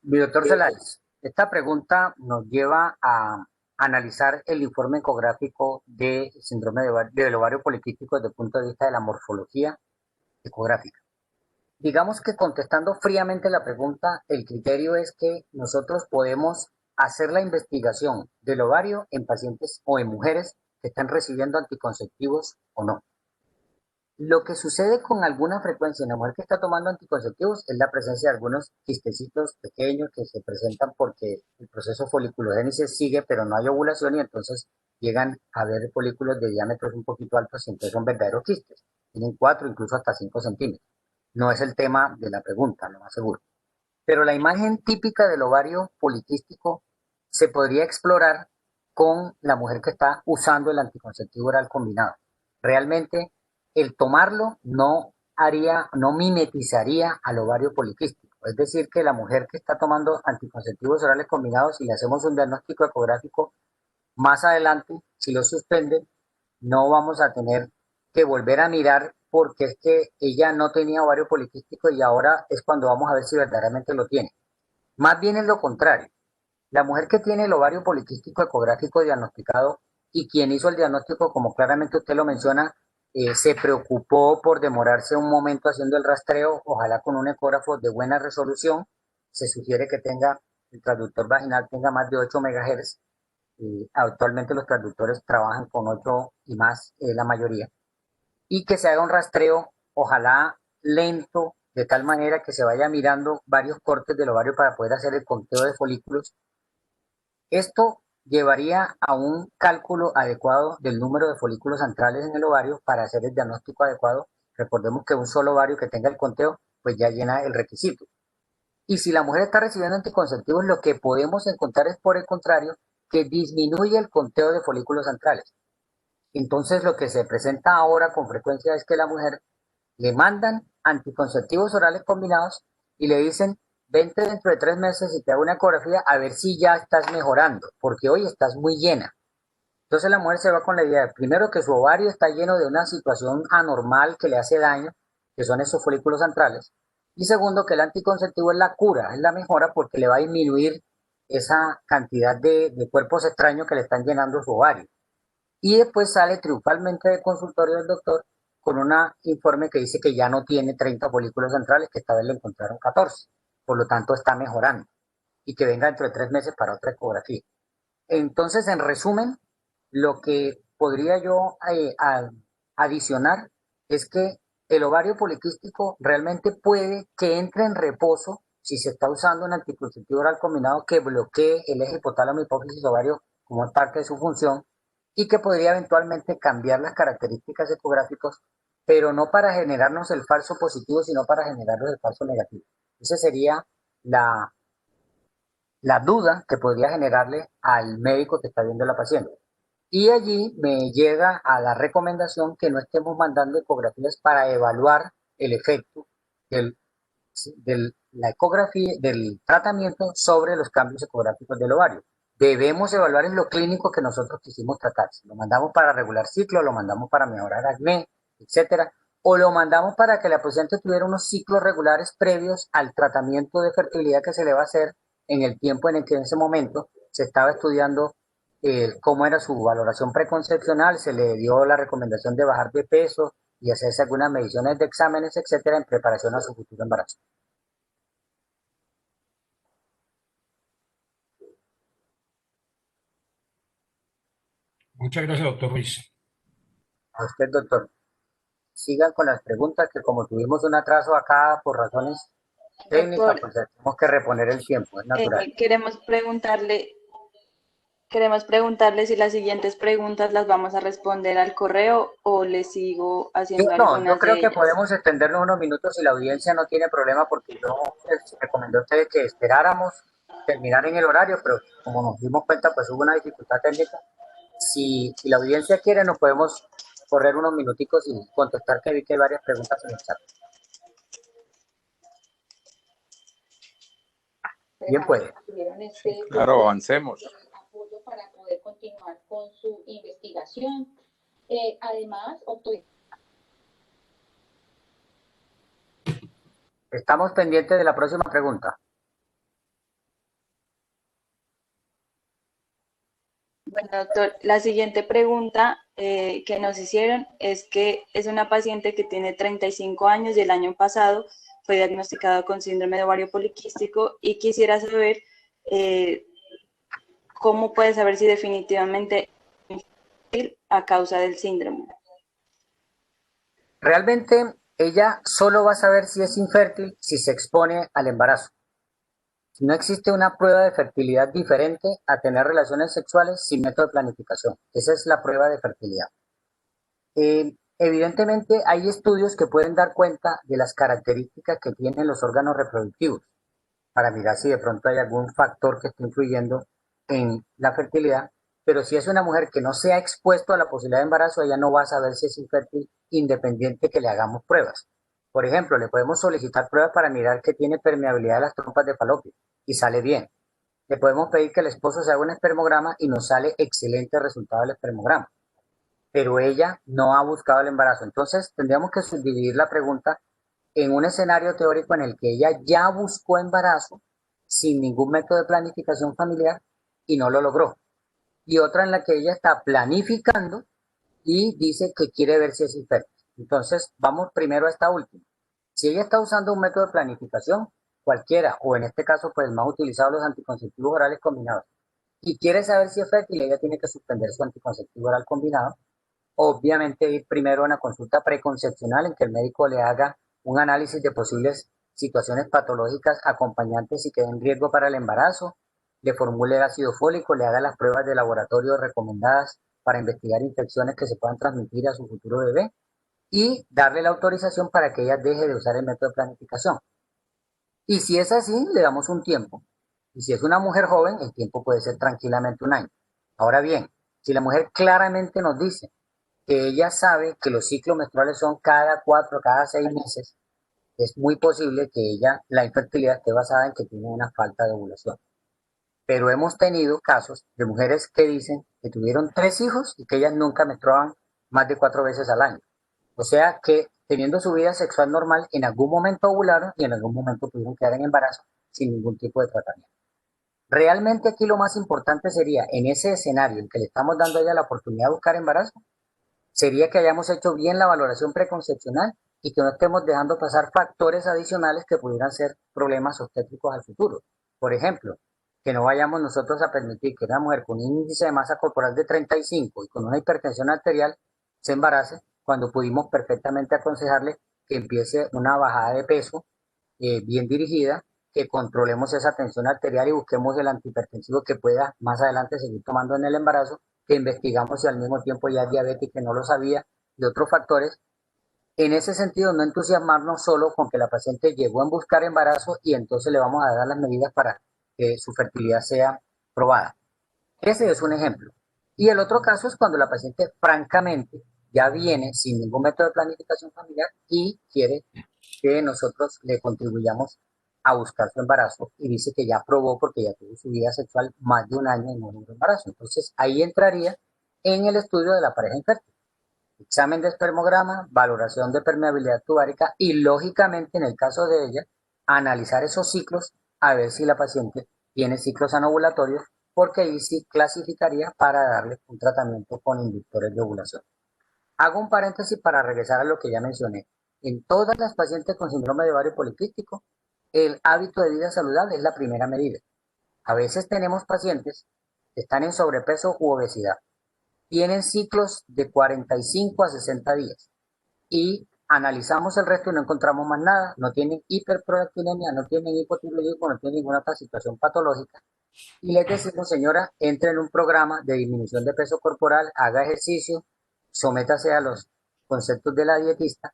Mi doctor Celáez, esta pregunta nos lleva a analizar el informe ecográfico del síndrome del ovario poliquístico desde el punto de vista de la morfología ecográfica. Digamos que contestando fríamente la pregunta, el criterio es que nosotros podemos hacer la investigación del ovario en pacientes o en mujeres que están recibiendo anticonceptivos o no. Lo que sucede con alguna frecuencia en la mujer que está tomando anticonceptivos es la presencia de algunos quistecitos pequeños que se presentan porque el proceso foliculogénesis sigue, pero no hay ovulación y entonces llegan a haber folículos de diámetros un poquito altos y entonces son verdaderos quistes. Tienen 4, incluso hasta 5 centímetros. No es el tema de la pregunta, lo más seguro. Pero la imagen típica del ovario poliquístico se podría explorar con la mujer que está usando el anticonceptivo oral combinado. Realmente el tomarlo no mimetizaría al ovario poliquístico. Es decir, que la mujer que está tomando anticonceptivos orales combinados, si le hacemos un diagnóstico ecográfico más adelante, si lo suspenden, no vamos a tener que volver a mirar porque es que ella no tenía ovario poliquístico y ahora es cuando vamos a ver si verdaderamente lo tiene. Más bien es lo contrario. La mujer que tiene el ovario poliquístico ecográfico diagnosticado y quien hizo el diagnóstico, como claramente usted lo menciona, se preocupó por demorarse un momento haciendo el rastreo, ojalá con un ecógrafo de buena resolución. Se sugiere que tenga el transductor vaginal tenga más de 8 MHz. Actualmente los transductores trabajan con 8 y más, la mayoría. Y que se haga un rastreo, ojalá lento, de tal manera que se vaya mirando varios cortes del ovario para poder hacer el conteo de folículos. Esto llevaría a un cálculo adecuado del número de folículos centrales en el ovario para hacer el diagnóstico adecuado. Recordemos que un solo ovario que tenga el conteo, pues ya llena el requisito. Y si la mujer está recibiendo anticonceptivos, lo que podemos encontrar es, por el contrario, que disminuye el conteo de folículos centrales. Entonces, lo que se presenta ahora con frecuencia es que la mujer le mandan anticonceptivos orales combinados y le dicen, vente dentro de 3 meses y te hago una ecografía a ver si ya estás mejorando, porque hoy estás muy llena. Entonces la mujer se va con la idea, primero, que su ovario está lleno de una situación anormal que le hace daño, que son esos folículos centrales. Y segundo, que el anticonceptivo es la cura, es la mejora porque le va a disminuir esa cantidad de cuerpos extraños que le están llenando su ovario. Y después sale triunfalmente del consultorio del doctor con un informe que dice que ya no tiene 30 folículos centrales, que esta vez le encontraron 14. Por lo tanto, está mejorando. Y que venga dentro de 3 meses para otra ecografía. Entonces, en resumen, lo que podría yo adicionar es que el ovario poliquístico realmente puede que entre en reposo si se está usando un anticonceptivo oral combinado que bloquee el eje hipotálamo hipófisis ovario como parte de su función y que podría eventualmente cambiar las características ecográficas, pero no para generarnos el falso positivo, sino para generarnos el falso negativo. Esa sería la duda que podría generarle al médico que está viendo a la paciente. Y allí me llega a la recomendación que no estemos mandando ecografías para evaluar el efecto de la ecografía, del tratamiento sobre los cambios ecográficos del ovario. Debemos evaluar en lo clínico que nosotros quisimos tratar. Si lo mandamos para regular ciclo, lo mandamos para mejorar acné, etcétera, o lo mandamos para que la paciente tuviera unos ciclos regulares previos al tratamiento de fertilidad que se le va a hacer en el tiempo en el que en ese momento se estaba estudiando cómo era su valoración preconcepcional, se le dio la recomendación de bajar de peso y hacerse algunas mediciones de exámenes, etcétera, en preparación a su futuro embarazo. Muchas gracias, doctor Ruiz. A usted, doctor. Sigan con las preguntas, que como tuvimos un atraso acá por razones técnicas, Doctor, pues tenemos que reponer el tiempo, es natural. queremos preguntarle si las siguientes preguntas las vamos a responder al correo o le sigo haciendo No, yo algunas creo de que ellas. podemos extendernos unos minutos si la audiencia no tiene problema, porque yo les recomendé a ustedes que esperáramos terminar en el horario, pero como nos dimos cuenta, pues hubo una dificultad técnica. Si la audiencia quiere, nos podemos correr unos minuticos y contestar, que vi que hay varias preguntas en el chat. Bien puede. Claro, avancemos. Apoyo para poder continuar con su investigación. Además, obtuvimos. Estamos pendientes de la próxima pregunta. Bueno, doctor, la siguiente pregunta que nos hicieron es que es una paciente que tiene 35 años y el año pasado fue diagnosticada con síndrome de ovario poliquístico y quisiera saber cómo puede saber si definitivamente es a causa del síndrome. Realmente ella solo va a saber si es infértil si se expone al embarazo. No existe una prueba de fertilidad diferente a tener relaciones sexuales sin método de planificación. Esa es la prueba de fertilidad. Evidentemente hay estudios que pueden dar cuenta de las características que tienen los órganos reproductivos para mirar si de pronto hay algún factor que esté influyendo en la fertilidad, pero si es una mujer que no se ha expuesto a la posibilidad de embarazo, ella no va a saber si es infértil independiente que le hagamos pruebas. Por ejemplo, le podemos solicitar pruebas para mirar que tiene permeabilidad de las trompas de falopio y sale bien. Le podemos pedir que el esposo se haga un espermograma y nos sale excelente resultado del espermograma. Pero ella no ha buscado el embarazo. Entonces, tendríamos que subdividir la pregunta en un escenario teórico en el que ella ya buscó embarazo sin ningún método de planificación familiar y no lo logró. Y otra en la que ella está planificando y dice que quiere ver si es infértil. Entonces, vamos primero a esta última. Si ella está usando un método de planificación, cualquiera, o en este caso, pues más utilizado los anticonceptivos orales combinados, y quiere saber si es fértil, ella tiene que suspender su anticonceptivo oral combinado. Obviamente ir primero a una consulta preconcepcional en que el médico le haga un análisis de posibles situaciones patológicas acompañantes y que den riesgo para el embarazo, le formule el ácido fólico, le haga las pruebas de laboratorio recomendadas para investigar infecciones que se puedan transmitir a su futuro bebé y darle la autorización para que ella deje de usar el método de planificación. Y si es así, le damos un tiempo. Y si es una mujer joven, el tiempo puede ser tranquilamente un año. Ahora bien, si la mujer claramente nos dice que ella sabe que los ciclos menstruales son cada 4, cada 6 meses, es muy posible que la infertilidad esté basada en que tiene una falta de ovulación. Pero hemos tenido casos de mujeres que dicen que tuvieron 3 hijos y que ellas nunca menstruaban más de 4 veces al año. O sea que teniendo su vida sexual normal, en algún momento ovularon y en algún momento pudieron quedar en embarazo sin ningún tipo de tratamiento. Realmente aquí lo más importante sería, en ese escenario en que le estamos dando a ella la oportunidad de buscar embarazo, sería que hayamos hecho bien la valoración preconcepcional y que no estemos dejando pasar factores adicionales que pudieran ser problemas obstétricos al futuro. Por ejemplo, que no vayamos nosotros a permitir que una mujer con un índice de masa corporal de 35 y con una hipertensión arterial se embarace cuando pudimos perfectamente aconsejarle que empiece una bajada de peso bien dirigida, que controlemos esa tensión arterial y busquemos el antihipertensivo que pueda más adelante seguir tomando en el embarazo, que investigamos si al mismo tiempo ya es diabética y no lo sabía, y otros factores. En ese sentido, no entusiasmarnos solo con que la paciente llegó a buscar embarazo y entonces le vamos a dar las medidas para que su fertilidad sea probada. Ese es un ejemplo. Y el otro caso es cuando la paciente francamente ya viene sin ningún método de planificación familiar y quiere que nosotros le contribuyamos a buscar su embarazo y dice que ya probó porque ya tuvo su vida sexual más de un año y no logró embarazo. Entonces ahí entraría en el estudio de la pareja infértil. Examen de espermograma, valoración de permeabilidad tubárica y lógicamente en el caso de ella, analizar esos ciclos a ver si la paciente tiene ciclos anovulatorios porque ahí sí clasificaría para darle un tratamiento con inductores de ovulación. Hago un paréntesis para regresar a lo que ya mencioné. En todas las pacientes con síndrome de ovario poliquístico, el hábito de vida saludable es la primera medida. A veces tenemos pacientes que están en sobrepeso u obesidad. Tienen ciclos de 45 a 60 días y analizamos el resto y no encontramos más nada. No tienen hiperprolactinemia, no tienen hipotiroidismo, no tienen ninguna otra situación patológica. Y les decimos, señora, entre en un programa de disminución de peso corporal, haga ejercicio, sométase a los conceptos de la dietista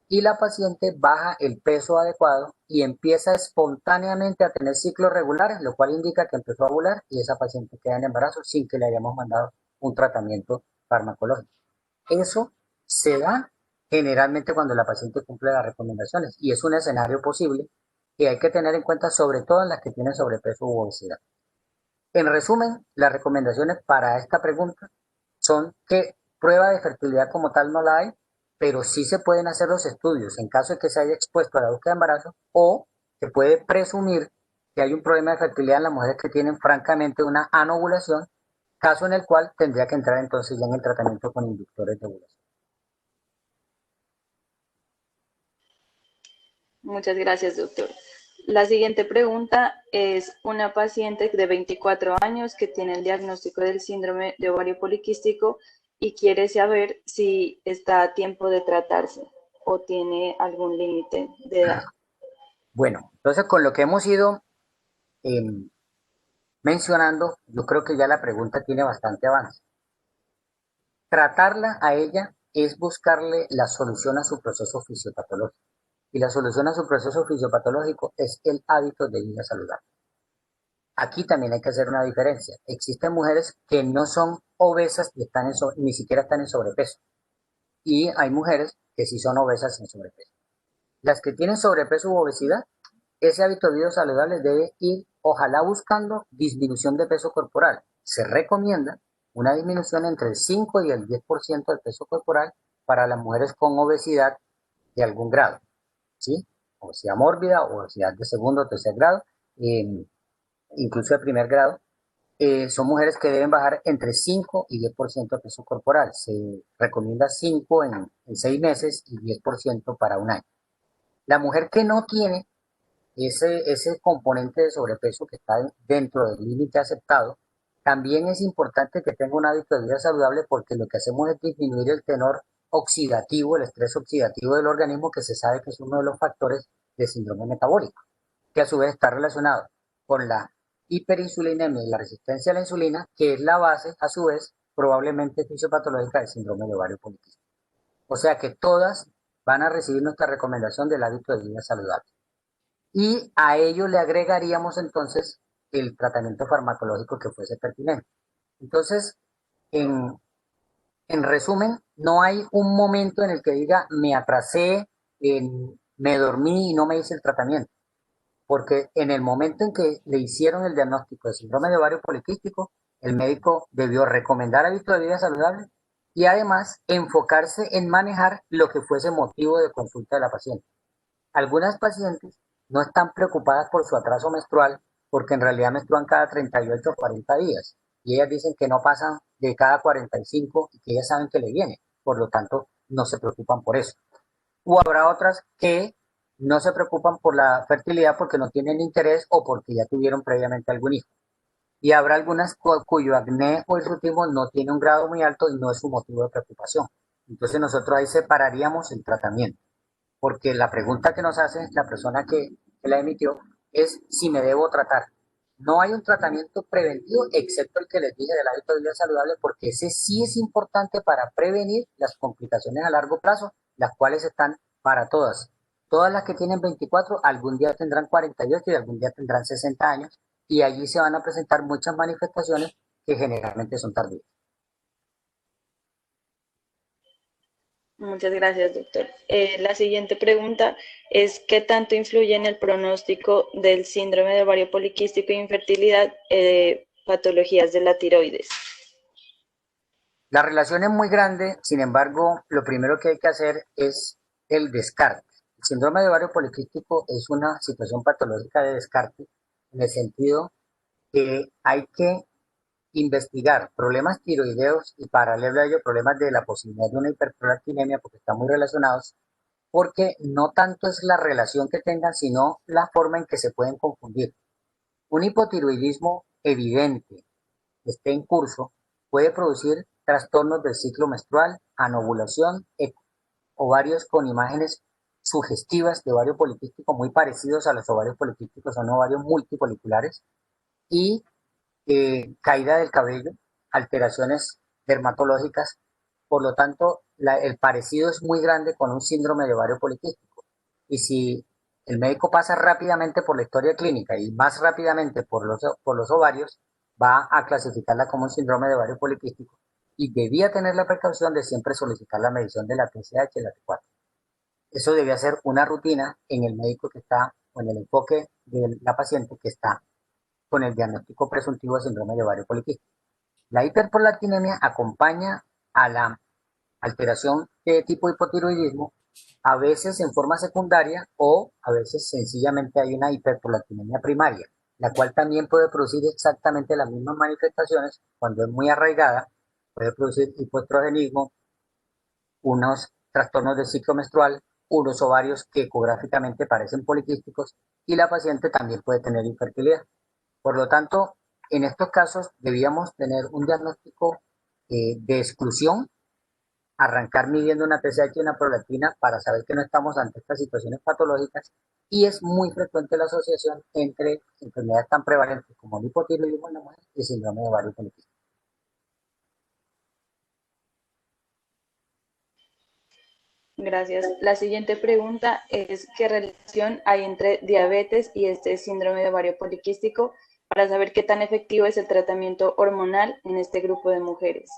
y la paciente baja el peso adecuado y empieza espontáneamente a tener ciclos regulares, lo cual indica que empezó a ovular y esa paciente queda en embarazo sin que le hayamos mandado un tratamiento farmacológico. Eso se da generalmente cuando la paciente cumple las recomendaciones y es un escenario posible que hay que tener en cuenta sobre todo en las que tienen sobrepeso u obesidad. En resumen, las recomendaciones para esta pregunta son que prueba de fertilidad como tal no la hay, pero sí se pueden hacer los estudios en caso de que se haya expuesto a la búsqueda de embarazo o se puede presumir que hay un problema de fertilidad en las mujeres que tienen francamente una anovulación, caso en el cual tendría que entrar entonces ya en el tratamiento con inductores de ovulación. Muchas gracias, doctor. La siguiente pregunta es una paciente de 24 años que tiene el diagnóstico del síndrome de ovario poliquístico y quiere saber si está a tiempo de tratarse o tiene algún límite de edad? Bueno, entonces con lo que hemos ido mencionando, yo creo que ya la pregunta tiene bastante avance. Tratarla a ella es buscarle la solución a su proceso fisiopatológico. Y la solución a su proceso fisiopatológico es el hábito de vida saludable. Aquí también hay que hacer una diferencia. Existen mujeres que no son obesas y ni siquiera están en sobrepeso. Y hay mujeres que sí son obesas en sobrepeso. Las que tienen sobrepeso u obesidad, ese hábito de vida saludable debe ir, ojalá, buscando disminución de peso corporal. Se recomienda una disminución entre el 5 y el 10% del peso corporal para las mujeres con obesidad de algún grado, ¿sí? Obesidad mórbida, obesidad de segundo o tercer grado, incluso de primer grado. Son mujeres que deben bajar entre 5 y 10% de peso corporal. Se recomienda 5 en 6 meses y 10% para un año. La mujer que no tiene ese componente de sobrepeso que está dentro del límite aceptado, también es importante que tenga un hábito de vida saludable, porque lo que hacemos es disminuir el tenor oxidativo, el estrés oxidativo del organismo, que se sabe que es uno de los factores de síndrome metabólico, que a su vez está relacionado con la hiperinsulinemia y la resistencia a la insulina, que es la base, a su vez, probablemente fisiopatológica del síndrome de ovario poliquístico. O sea que todas van a recibir nuestra recomendación del hábito de vida saludable. Y a ello le agregaríamos entonces el tratamiento farmacológico que fuese pertinente. Entonces, en resumen, no hay un momento en el que diga me atrasé, me dormí y no me hice el tratamiento. Porque en el momento en que le hicieron el diagnóstico de síndrome de ovario poliquístico, el médico debió recomendar hábito de vida saludable y además enfocarse en manejar lo que fuese motivo de consulta de la paciente. Algunas pacientes no están preocupadas por su atraso menstrual, porque en realidad menstruan cada 38 o 40 días y ellas dicen que no pasan de cada 45 y que ellas saben que le viene, por lo tanto no se preocupan por eso. O habrá otras que no se preocupan por la fertilidad porque no tienen interés o porque ya tuvieron previamente algún hijo. Y habrá algunas cuyo acné o hirsutismo no tiene un grado muy alto y no es su motivo de preocupación. Entonces nosotros ahí separaríamos el tratamiento, porque la pregunta que nos hace la persona que la emitió es si me debo tratar. No hay un tratamiento preventivo excepto el que les dije del hábito de vida saludable, porque ese sí es importante para prevenir las complicaciones a largo plazo, las cuales están para todas. Todas las que tienen 24 algún día tendrán 48 y algún día tendrán 60 años, y allí se van a presentar muchas manifestaciones que generalmente son tardías. Muchas gracias, doctor. La siguiente pregunta es: ¿qué tanto influye en el pronóstico del síndrome de ovario poliquístico e infertilidad patologías de la tiroides? La relación es muy grande, sin embargo, lo primero que hay que hacer es el descarte. El síndrome de ovario poliquístico es una situación patológica de descarte, en el sentido que hay que investigar problemas tiroideos y, paralelo a ello, problemas de la posibilidad de una hiperprolactinemia, porque están muy relacionados, porque no tanto es la relación que tengan, sino la forma en que se pueden confundir. Un hipotiroidismo evidente que esté en curso puede producir trastornos del ciclo menstrual, anovulación, ovarios con imágenes sugestivas de ovario poliquístico muy parecidos a los ovarios poliquísticos, son ovarios multipoliculares, y caída del cabello, alteraciones dermatológicas. Por lo tanto, el parecido es muy grande con un síndrome de ovario poliquístico. Y si el médico pasa rápidamente por la historia clínica y más rápidamente por los ovarios, va a clasificarla como un síndrome de ovario poliquístico y debía tener la precaución de siempre solicitar la medición de la TSH y la T4. Eso debía ser una rutina en el médico que está, o en el enfoque de la paciente que está con el diagnóstico presuntivo de síndrome de ovario poliquístico. La hiperprolactinemia acompaña a la alteración de tipo hipotiroidismo, a veces en forma secundaria o a veces sencillamente hay una hiperprolactinemia primaria, la cual también puede producir exactamente las mismas manifestaciones cuando es muy arraigada. Puede producir hipoestrogenismo, unos trastornos del ciclo menstrual, unos ovarios que ecográficamente parecen poliquísticos, y la paciente también puede tener infertilidad. Por lo tanto, en estos casos debíamos tener un diagnóstico de exclusión arrancar midiendo una TSH y una prolactina para saber que no estamos ante estas situaciones patológicas, y es muy frecuente la asociación entre enfermedades tan prevalentes como el hipotiroidismo en la mujer y síndrome de ovario poliquístico. Gracias. La siguiente pregunta es, ¿qué relación hay entre diabetes y este síndrome de ovario poliquístico para saber qué tan efectivo es el tratamiento hormonal en este grupo de mujeres?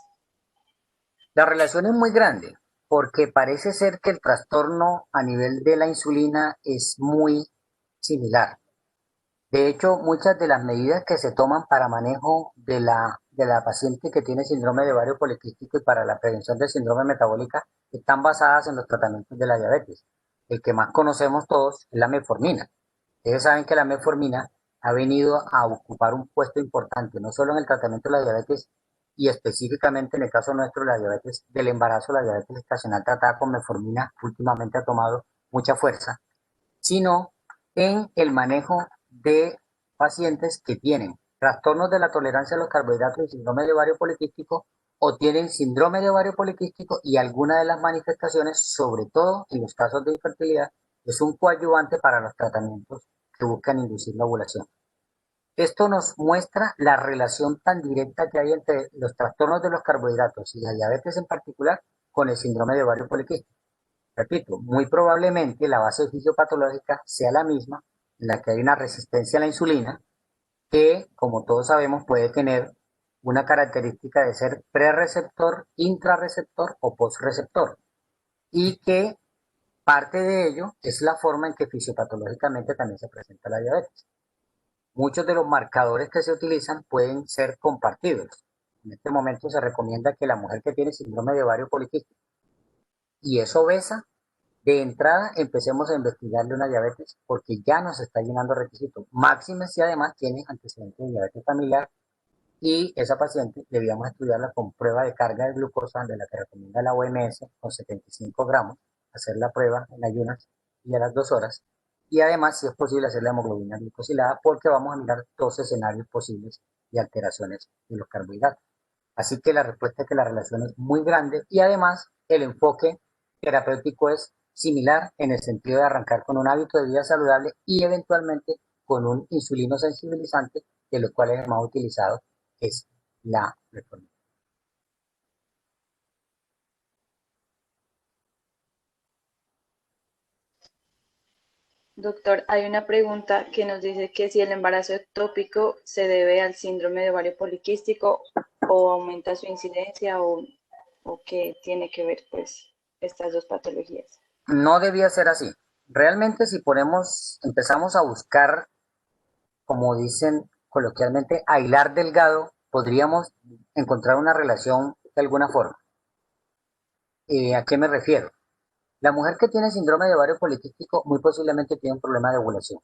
La relación es muy grande porque parece ser que el trastorno a nivel de la insulina es muy similar. De hecho, muchas de las medidas que se toman para manejo de la paciente que tiene síndrome de ovario poliquístico y para la prevención del síndrome metabólica están basadas en los tratamientos de la diabetes. El que más conocemos todos es la metformina. Ustedes saben que la metformina ha venido a ocupar un puesto importante, no solo en el tratamiento de la diabetes y específicamente en el caso nuestro, la diabetes del embarazo, la diabetes gestacional tratada con metformina últimamente ha tomado mucha fuerza, sino en el manejo de pacientes que tienen trastornos de la tolerancia a los carbohidratos y síndrome de ovario poliquístico o tienen síndrome de ovario poliquístico y alguna de las manifestaciones, sobre todo en los casos de infertilidad, es un coadyuvante para los tratamientos que buscan inducir la ovulación. Esto nos muestra la relación tan directa que hay entre los trastornos de los carbohidratos y la diabetes en particular con el síndrome de ovario poliquístico. Repito, muy probablemente la base fisiopatológica sea la misma, en la que hay una resistencia a la insulina, que, como todos sabemos, puede tener una característica de ser prereceptor, intrarreceptor o postreceptor, y que parte de ello es la forma en que fisiopatológicamente también se presenta la diabetes. Muchos de los marcadores que se utilizan pueden ser compartidos. En este momento se recomienda que la mujer que tiene síndrome de ovario poliquístico y es obesa, de entrada empecemos a investigarle una diabetes porque ya nos está llenando requisitos. Máxime si además tiene antecedentes de diabetes familiar y esa paciente debíamos estudiarla con prueba de carga de glucosa de la que recomienda la OMS con 75 gramos, hacer la prueba en ayunas y a las 2 horas. Y además, si es posible, hacer la hemoglobina glicosilada porque vamos a mirar dos escenarios posibles de alteraciones de los carbohidratos. Así que la respuesta es que la relación es muy grande y además el enfoque terapéutico es similar en el sentido de arrancar con un hábito de vida saludable y eventualmente con un insulino sensibilizante, de los cuales el más utilizado es la metformina. Doctor, hay una pregunta que nos dice que si el embarazo ectópico se debe al síndrome de ovario poliquístico o aumenta su incidencia o qué tiene que ver pues estas dos patologías. No debía ser así. Realmente si empezamos a buscar, como dicen coloquialmente, a hilar delgado, podríamos encontrar una relación de alguna forma. ¿A qué me refiero? La mujer que tiene síndrome de ovario poliquístico muy posiblemente tiene un problema de ovulación.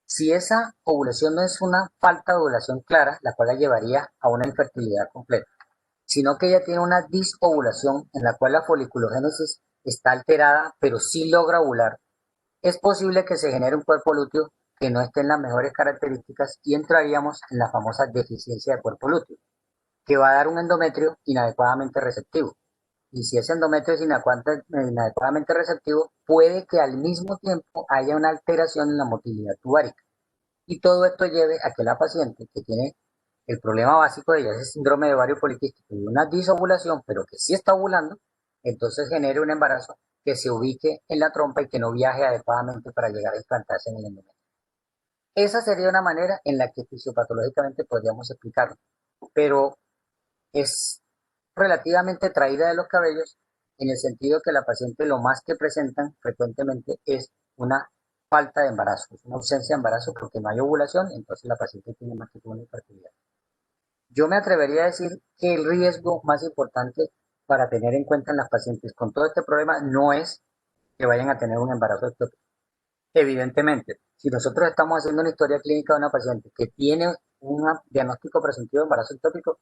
Si esa ovulación no es una falta de ovulación clara, la cual la llevaría a una infertilidad completa, sino que ella tiene una disovulación en la cual la foliculogénesis está alterada, pero sí logra ovular, es posible que se genere un cuerpo lúteo que no esté en las mejores características y entraríamos en la famosa deficiencia de cuerpo lúteo, que va a dar un endometrio inadecuadamente receptivo. Y si ese endometrio es inadecuadamente receptivo, puede que al mismo tiempo haya una alteración en la motilidad tubárica. Y todo esto lleve a que la paciente que tiene el problema básico de ella, ese síndrome de ovario poliquístico y una disovulación, pero que sí está ovulando, entonces genere un embarazo que se ubique en la trompa y que no viaje adecuadamente para llegar a implantarse en el endometrio. Esa sería una manera en la que fisiopatológicamente podríamos explicarlo, pero es relativamente traída de los cabellos en el sentido que la paciente lo más que presentan frecuentemente es una falta de embarazo, es una ausencia de embarazo porque no hay ovulación, entonces la paciente tiene más que todo una infertilidad. Yo me atrevería a decir que el riesgo más importante para tener en cuenta en las pacientes con todo este problema no es que vayan a tener un embarazo ectópico. Evidentemente, si nosotros estamos haciendo una historia clínica de una paciente que tiene un diagnóstico presuntivo de embarazo ectópico,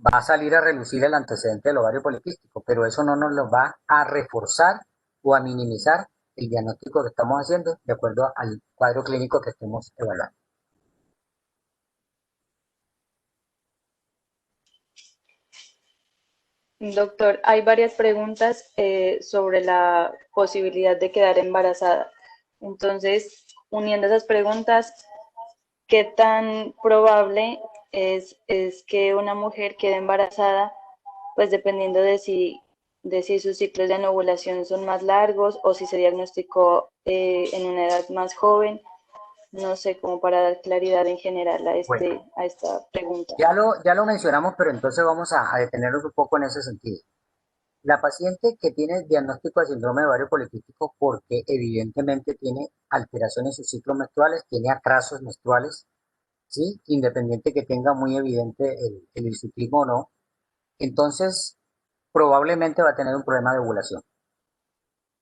va a salir a relucir el antecedente del ovario poliquístico, pero eso no nos lo va a reforzar o a minimizar el diagnóstico que estamos haciendo de acuerdo al cuadro clínico que estemos evaluando. Doctor, hay varias preguntas sobre la posibilidad de quedar embarazada. Entonces, uniendo esas preguntas, ¿qué tan probable es que una mujer quede embarazada? Pues dependiendo de si sus ciclos de ovulación son más largos o si se diagnosticó en una edad más joven. No sé, como para dar claridad en general Bueno, a esta pregunta. ya lo mencionamos, pero entonces vamos a detenernos un poco en ese sentido. La paciente que tiene el diagnóstico de síndrome de ovario poliquístico porque evidentemente tiene alteraciones en sus ciclos menstruales, tiene atrasos menstruales, ¿sí? Independiente que tenga muy evidente el hirsutismo o no, entonces probablemente va a tener un problema de ovulación.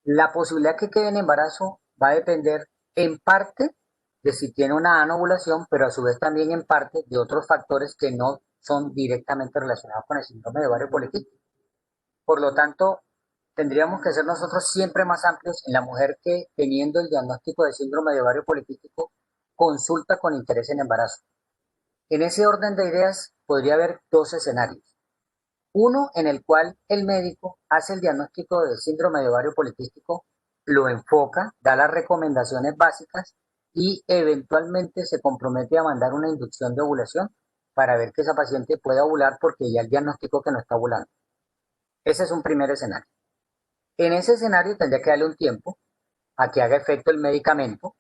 La posibilidad que quede en embarazo va a depender en parte de si tiene una anovulación, pero a su vez también en parte de otros factores que no son directamente relacionados con el síndrome de ovario poliquístico. Por lo tanto, tendríamos que ser nosotros siempre más amplios en la mujer que, teniendo el diagnóstico de síndrome de ovario poliquístico, consulta con interés en embarazo. En ese orden de ideas, podría haber dos escenarios. Uno en el cual el médico hace el diagnóstico de síndrome de ovario poliquístico, lo enfoca, da las recomendaciones básicas y eventualmente se compromete a mandar una inducción de ovulación para ver que esa paciente pueda ovular porque ya el diagnóstico que no está ovulando. Ese es un primer escenario. En ese escenario tendría que darle un tiempo a que haga efecto el medicamento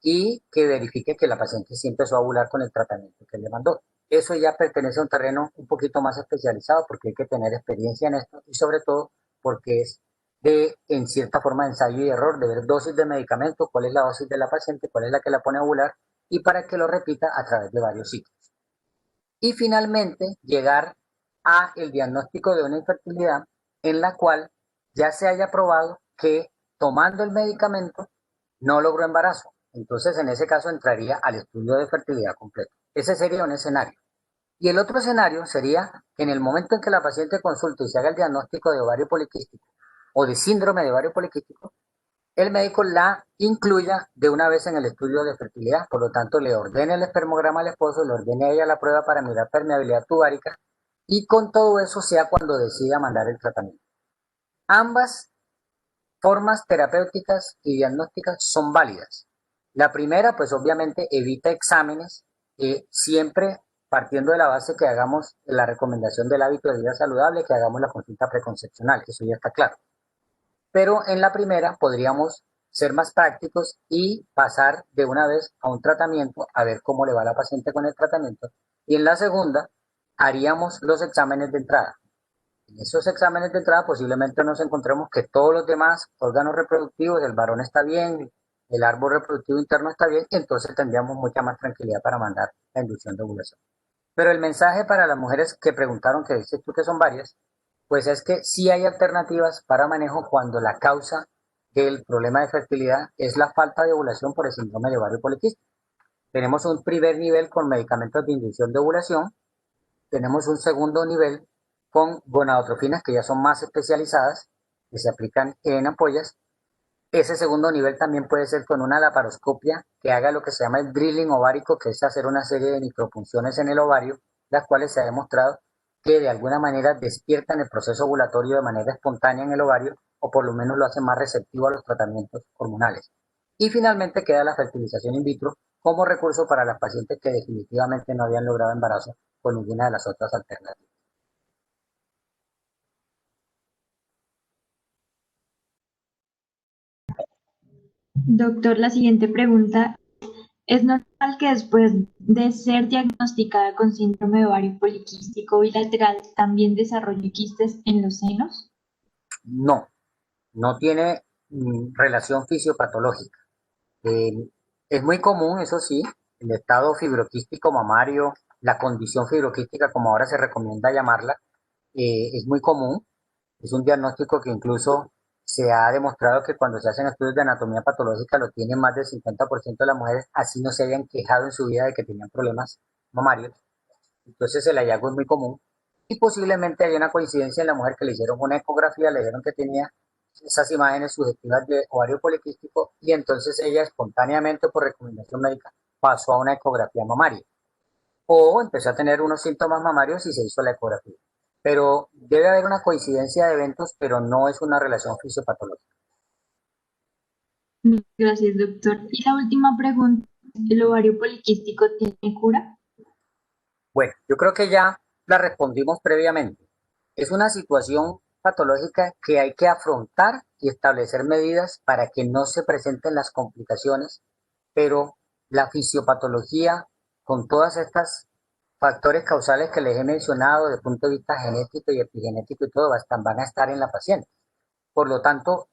y que verifique que la paciente sí empezó a ovular con el tratamiento que le mandó. Eso ya pertenece a un terreno un poquito más especializado porque hay que tener experiencia en esto y sobre todo porque es en cierta forma, de ensayo y error, de ver dosis de medicamento, cuál es la dosis de la paciente, cuál es la que la pone a ovular y para que lo repita a través de varios ciclos. Y finalmente llegar a el diagnóstico de una infertilidad en la cual ya se haya probado que tomando el medicamento no logró embarazo. Entonces, en ese caso entraría al estudio de fertilidad completo. Ese sería un escenario. Y el otro escenario sería que en el momento en que la paciente consulte y se haga el diagnóstico de ovario poliquístico o de síndrome de ovario poliquístico, el médico la incluya de una vez en el estudio de fertilidad. Por lo tanto, le ordene el espermograma al esposo, le ordene a ella la prueba para mirar permeabilidad tubárica y con todo eso sea cuando decida mandar el tratamiento. Ambas formas terapéuticas y diagnósticas son válidas. La primera, pues obviamente evita exámenes, siempre partiendo de la base que hagamos la recomendación del hábito de vida saludable, que hagamos la consulta preconcepcional, que eso ya está claro. Pero en la primera podríamos ser más prácticos y pasar de una vez a un tratamiento, a ver cómo le va a la paciente con el tratamiento. Y en la segunda haríamos los exámenes de entrada. En esos exámenes de entrada posiblemente nos encontremos que todos los demás órganos reproductivos, el varón está bien, el árbol reproductivo interno está bien, y entonces tendríamos mucha más tranquilidad para mandar la inducción de ovulación. Pero el mensaje para las mujeres que preguntaron, que dices tú que son varias, pues es que sí hay alternativas para manejo cuando la causa del problema de fertilidad es la falta de ovulación por el síndrome de ovario poliquístico. Tenemos un primer nivel con medicamentos de inducción de ovulación, tenemos un segundo nivel con gonadotrofinas que ya son más especializadas, que se aplican en ampollas. Ese segundo nivel también puede ser con una laparoscopia que haga lo que se llama el drilling ovárico, que es hacer una serie de micropunciones en el ovario, las cuales se ha demostrado que de alguna manera despiertan el proceso ovulatorio de manera espontánea en el ovario o por lo menos lo hacen más receptivo a los tratamientos hormonales. Y finalmente queda la fertilización in vitro como recurso para las pacientes que definitivamente no habían logrado embarazo con ninguna de las otras alternativas. Doctor, la siguiente pregunta: ¿es normal que después de ser diagnosticada con síndrome de ovario poliquístico bilateral también desarrolle quistes en los senos? No, no tiene relación fisiopatológica. Es muy común, eso sí, el estado fibroquístico mamario, la condición fibroquística, como ahora se recomienda llamarla, es muy común. Es un diagnóstico que incluso se ha demostrado que cuando se hacen estudios de anatomía patológica lo tienen más del 50% de las mujeres, así no se hayan quejado en su vida de que tenían problemas mamarios. Entonces el hallazgo es muy común y posiblemente hay una coincidencia en la mujer que le hicieron una ecografía, le dijeron que tenía esas imágenes subjetivas de ovario poliquístico y entonces ella espontáneamente por recomendación médica pasó a una ecografía mamaria o empezó a tener unos síntomas mamarios y se hizo la ecografía. pero debe haber una coincidencia de eventos, pero no es una relación fisiopatológica. Gracias, doctor. Y la última pregunta, ¿el ovario poliquístico tiene cura? Bueno, yo creo que ya la respondimos previamente. Es una situación patológica que hay que afrontar y establecer medidas para que no se presenten las complicaciones, pero la fisiopatología, con todas estas factores causales que les he mencionado desde el punto de vista genético y epigenético y todo, van a estar en la paciente. Por lo tanto,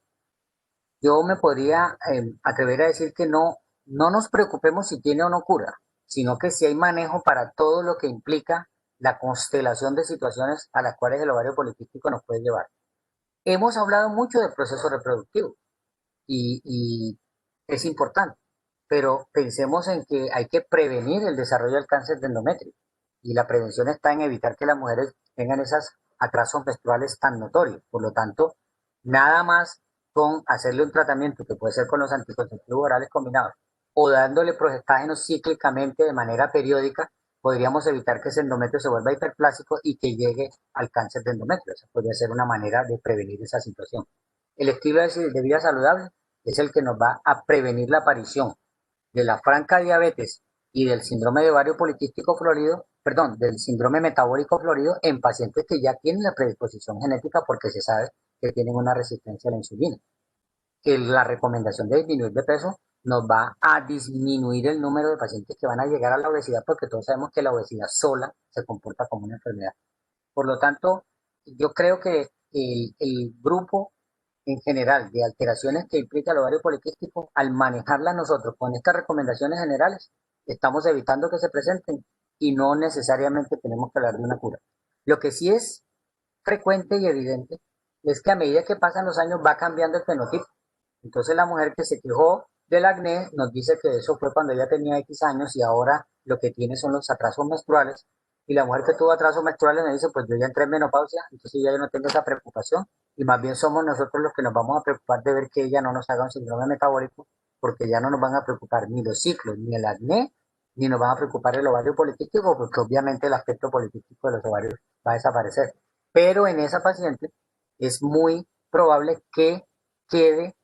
yo me podría atrever a decir que no nos preocupemos si tiene o no cura, sino que si hay manejo para todo lo que implica la constelación de situaciones a las cuales el ovario poliquístico nos puede llevar. Hemos hablado mucho del proceso reproductivo y es importante, pero pensemos en que hay que prevenir el desarrollo del cáncer de endometrio y la prevención está en evitar que las mujeres tengan esos atrasos menstruales tan notorios. Por lo tanto, nada más con hacerle un tratamiento que puede ser con los anticonceptivos orales combinados o dándole progestágenos cíclicamente de manera periódica, podríamos evitar que ese endometrio se vuelva hiperplásico y que llegue al cáncer de endometrio. Esa podría ser una manera de prevenir esa situación. El estilo de vida saludable es el que nos va a prevenir la aparición de la franca diabetes y del síndrome de ovario poliquístico florido, perdón, del síndrome metabólico florido en pacientes que ya tienen la predisposición genética porque se sabe que tienen una resistencia a la insulina. Que la recomendación de disminuir de peso nos va a disminuir el número de pacientes que van a llegar a la obesidad porque todos sabemos que la obesidad sola se comporta como una enfermedad. Por lo tanto, yo creo que el grupo en general de alteraciones que implica el ovario poliquístico, al manejarla nosotros con estas recomendaciones generales, estamos evitando que se presenten y no necesariamente tenemos que hablar de una cura. Lo que sí es frecuente y evidente es que a medida que pasan los años va cambiando el fenotipo. Entonces la mujer que se quejó del acné nos dice que eso fue cuando ella tenía X años y ahora lo que tiene son los atrasos menstruales. Y la mujer que tuvo atrasos menstruales me dice, pues yo ya entré en menopausia, entonces ya yo no tengo esa preocupación. Y más bien somos nosotros los que nos vamos a preocupar de ver que ella no nos haga un síndrome metabólico, porque ya no nos van a preocupar ni los ciclos, ni el acné, ni nos van a preocupar el ovario poliquístico, porque obviamente el aspecto poliquístico de los ovarios va a desaparecer. Pero en esa paciente es muy probable que quede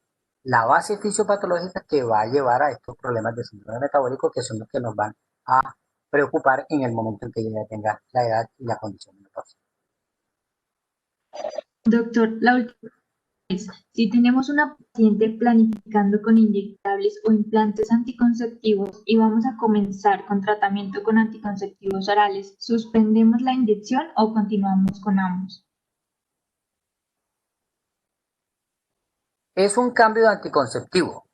la base fisiopatológica que va a llevar a estos problemas de síndrome metabólico que son los que nos van a preocupar en el momento en que ella tenga la edad y la condición menopáusica. Doctor, la última es, si tenemos una paciente planificando con inyectables o implantes anticonceptivos y vamos a comenzar con tratamiento con anticonceptivos orales, ¿suspendemos la inyección o continuamos con ambos? Es un cambio de anticonceptivo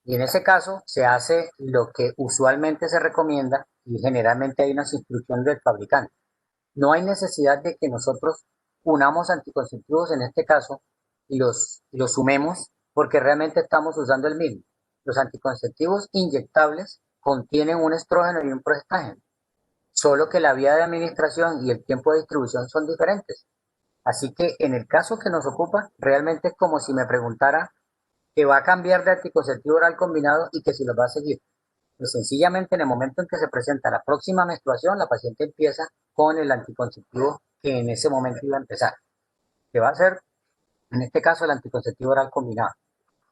y en ese caso se hace lo que usualmente se recomienda y generalmente hay unas instrucciones del fabricante. No hay necesidad de que nosotros unamos anticonceptivos en este caso y los sumemos porque realmente estamos usando el mismo. Los anticonceptivos inyectables contienen un estrógeno y un progestágeno, solo que la vía de administración y el tiempo de distribución son diferentes. Así que en el caso que nos ocupa, realmente es como si me preguntara que va a cambiar de anticonceptivo oral combinado y que si lo va a seguir. Pues sencillamente en el momento en que se presenta la próxima menstruación, la paciente empieza con el anticonceptivo que en ese momento iba a empezar, que va a ser, en este caso, el anticonceptivo oral combinado.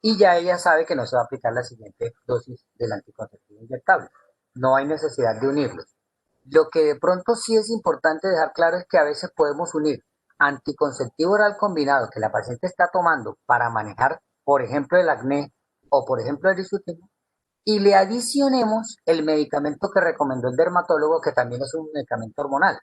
Y ya ella sabe que no se va a aplicar la siguiente dosis del anticonceptivo inyectable. No hay necesidad de unirlos. Lo que de pronto sí es importante dejar claro es que a veces podemos unir anticonceptivo oral combinado que la paciente está tomando para manejar, por ejemplo, el acné o, por ejemplo, el hirsutismo, y le adicionemos el medicamento que recomendó el dermatólogo, que también es un medicamento hormonal.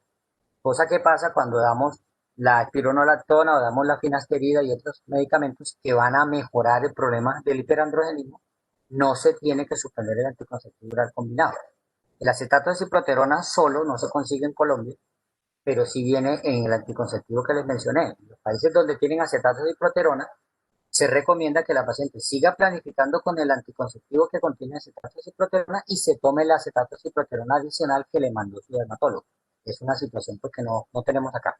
Cosa que pasa cuando damos la espironolactona o damos la finasterida y otros medicamentos que van a mejorar el problema del hiperandrogenismo, no se tiene que suspender el anticonceptivo oral combinado. El acetato de ciproterona solo no se consigue en Colombia, pero sí viene en el anticonceptivo que les mencioné. En los países donde tienen acetato de ciproterona, se recomienda que la paciente siga planificando con el anticonceptivo que contiene acetato de ciproterona y se tome el acetato de ciproterona adicional que le mandó su dermatólogo. Es una situación pues, que no tenemos acá.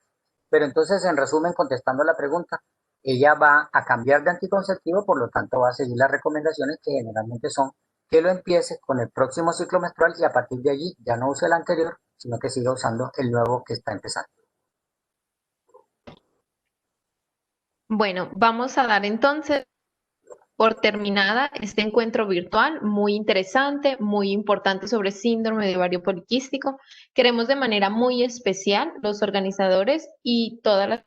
Pero entonces, en resumen, contestando la pregunta, ella va a cambiar de anticonceptivo, por lo tanto va a seguir las recomendaciones que generalmente son que lo empiece con el próximo ciclo menstrual y a partir de allí ya no use el anterior, sino que siga usando el nuevo que está empezando. Bueno, vamos a dar entonces por terminada este encuentro virtual muy interesante, muy importante sobre síndrome de ovario poliquístico. Queremos de manera muy especial, los organizadores y todas las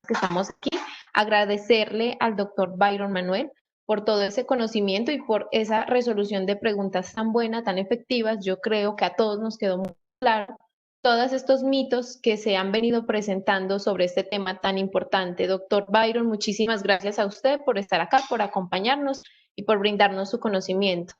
que estamos aquí, agradecerle al doctor Byron Manuel por todo ese conocimiento y por esa resolución de preguntas tan buena, tan efectivas. Yo creo que a todos nos quedó muy claro todos estos mitos que se han venido presentando sobre este tema tan importante. Doctor Byron, muchísimas gracias a usted por estar acá, por acompañarnos y por brindarnos su conocimiento.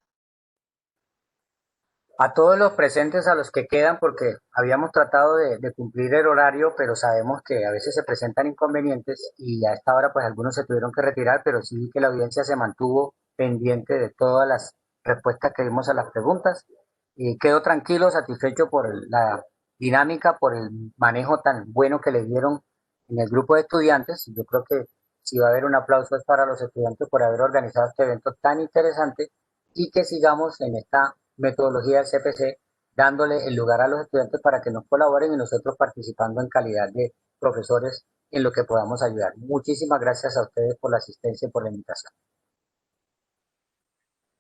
A todos los presentes, a los que quedan, porque habíamos tratado de cumplir el horario, pero sabemos que a veces se presentan inconvenientes y a esta hora pues algunos se tuvieron que retirar, pero sí que la audiencia se mantuvo pendiente de todas las respuestas que dimos a las preguntas. Y quedo tranquilo, satisfecho por la dinámica, por el manejo tan bueno que le dieron en el grupo de estudiantes. Yo creo que si va a haber un aplauso es para los estudiantes por haber organizado este evento tan interesante y que sigamos en esta metodología del CPC, dándole el lugar a los estudiantes para que nos colaboren y nosotros participando en calidad de profesores en lo que podamos ayudar. Muchísimas gracias a ustedes por la asistencia y por la invitación.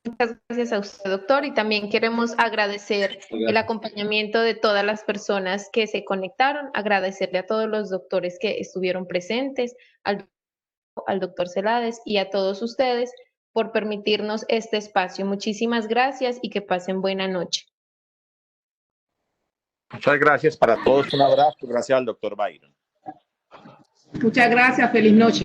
Muchas gracias a usted, doctor, y también queremos agradecer el acompañamiento de todas las personas que se conectaron, agradecerle a todos los doctores que estuvieron presentes, al doctor Celades y a todos ustedes por permitirnos este espacio. Muchísimas gracias y que pasen buena noche. Muchas gracias para todos. Un abrazo. Gracias al doctor Byron. Muchas gracias. Feliz noche.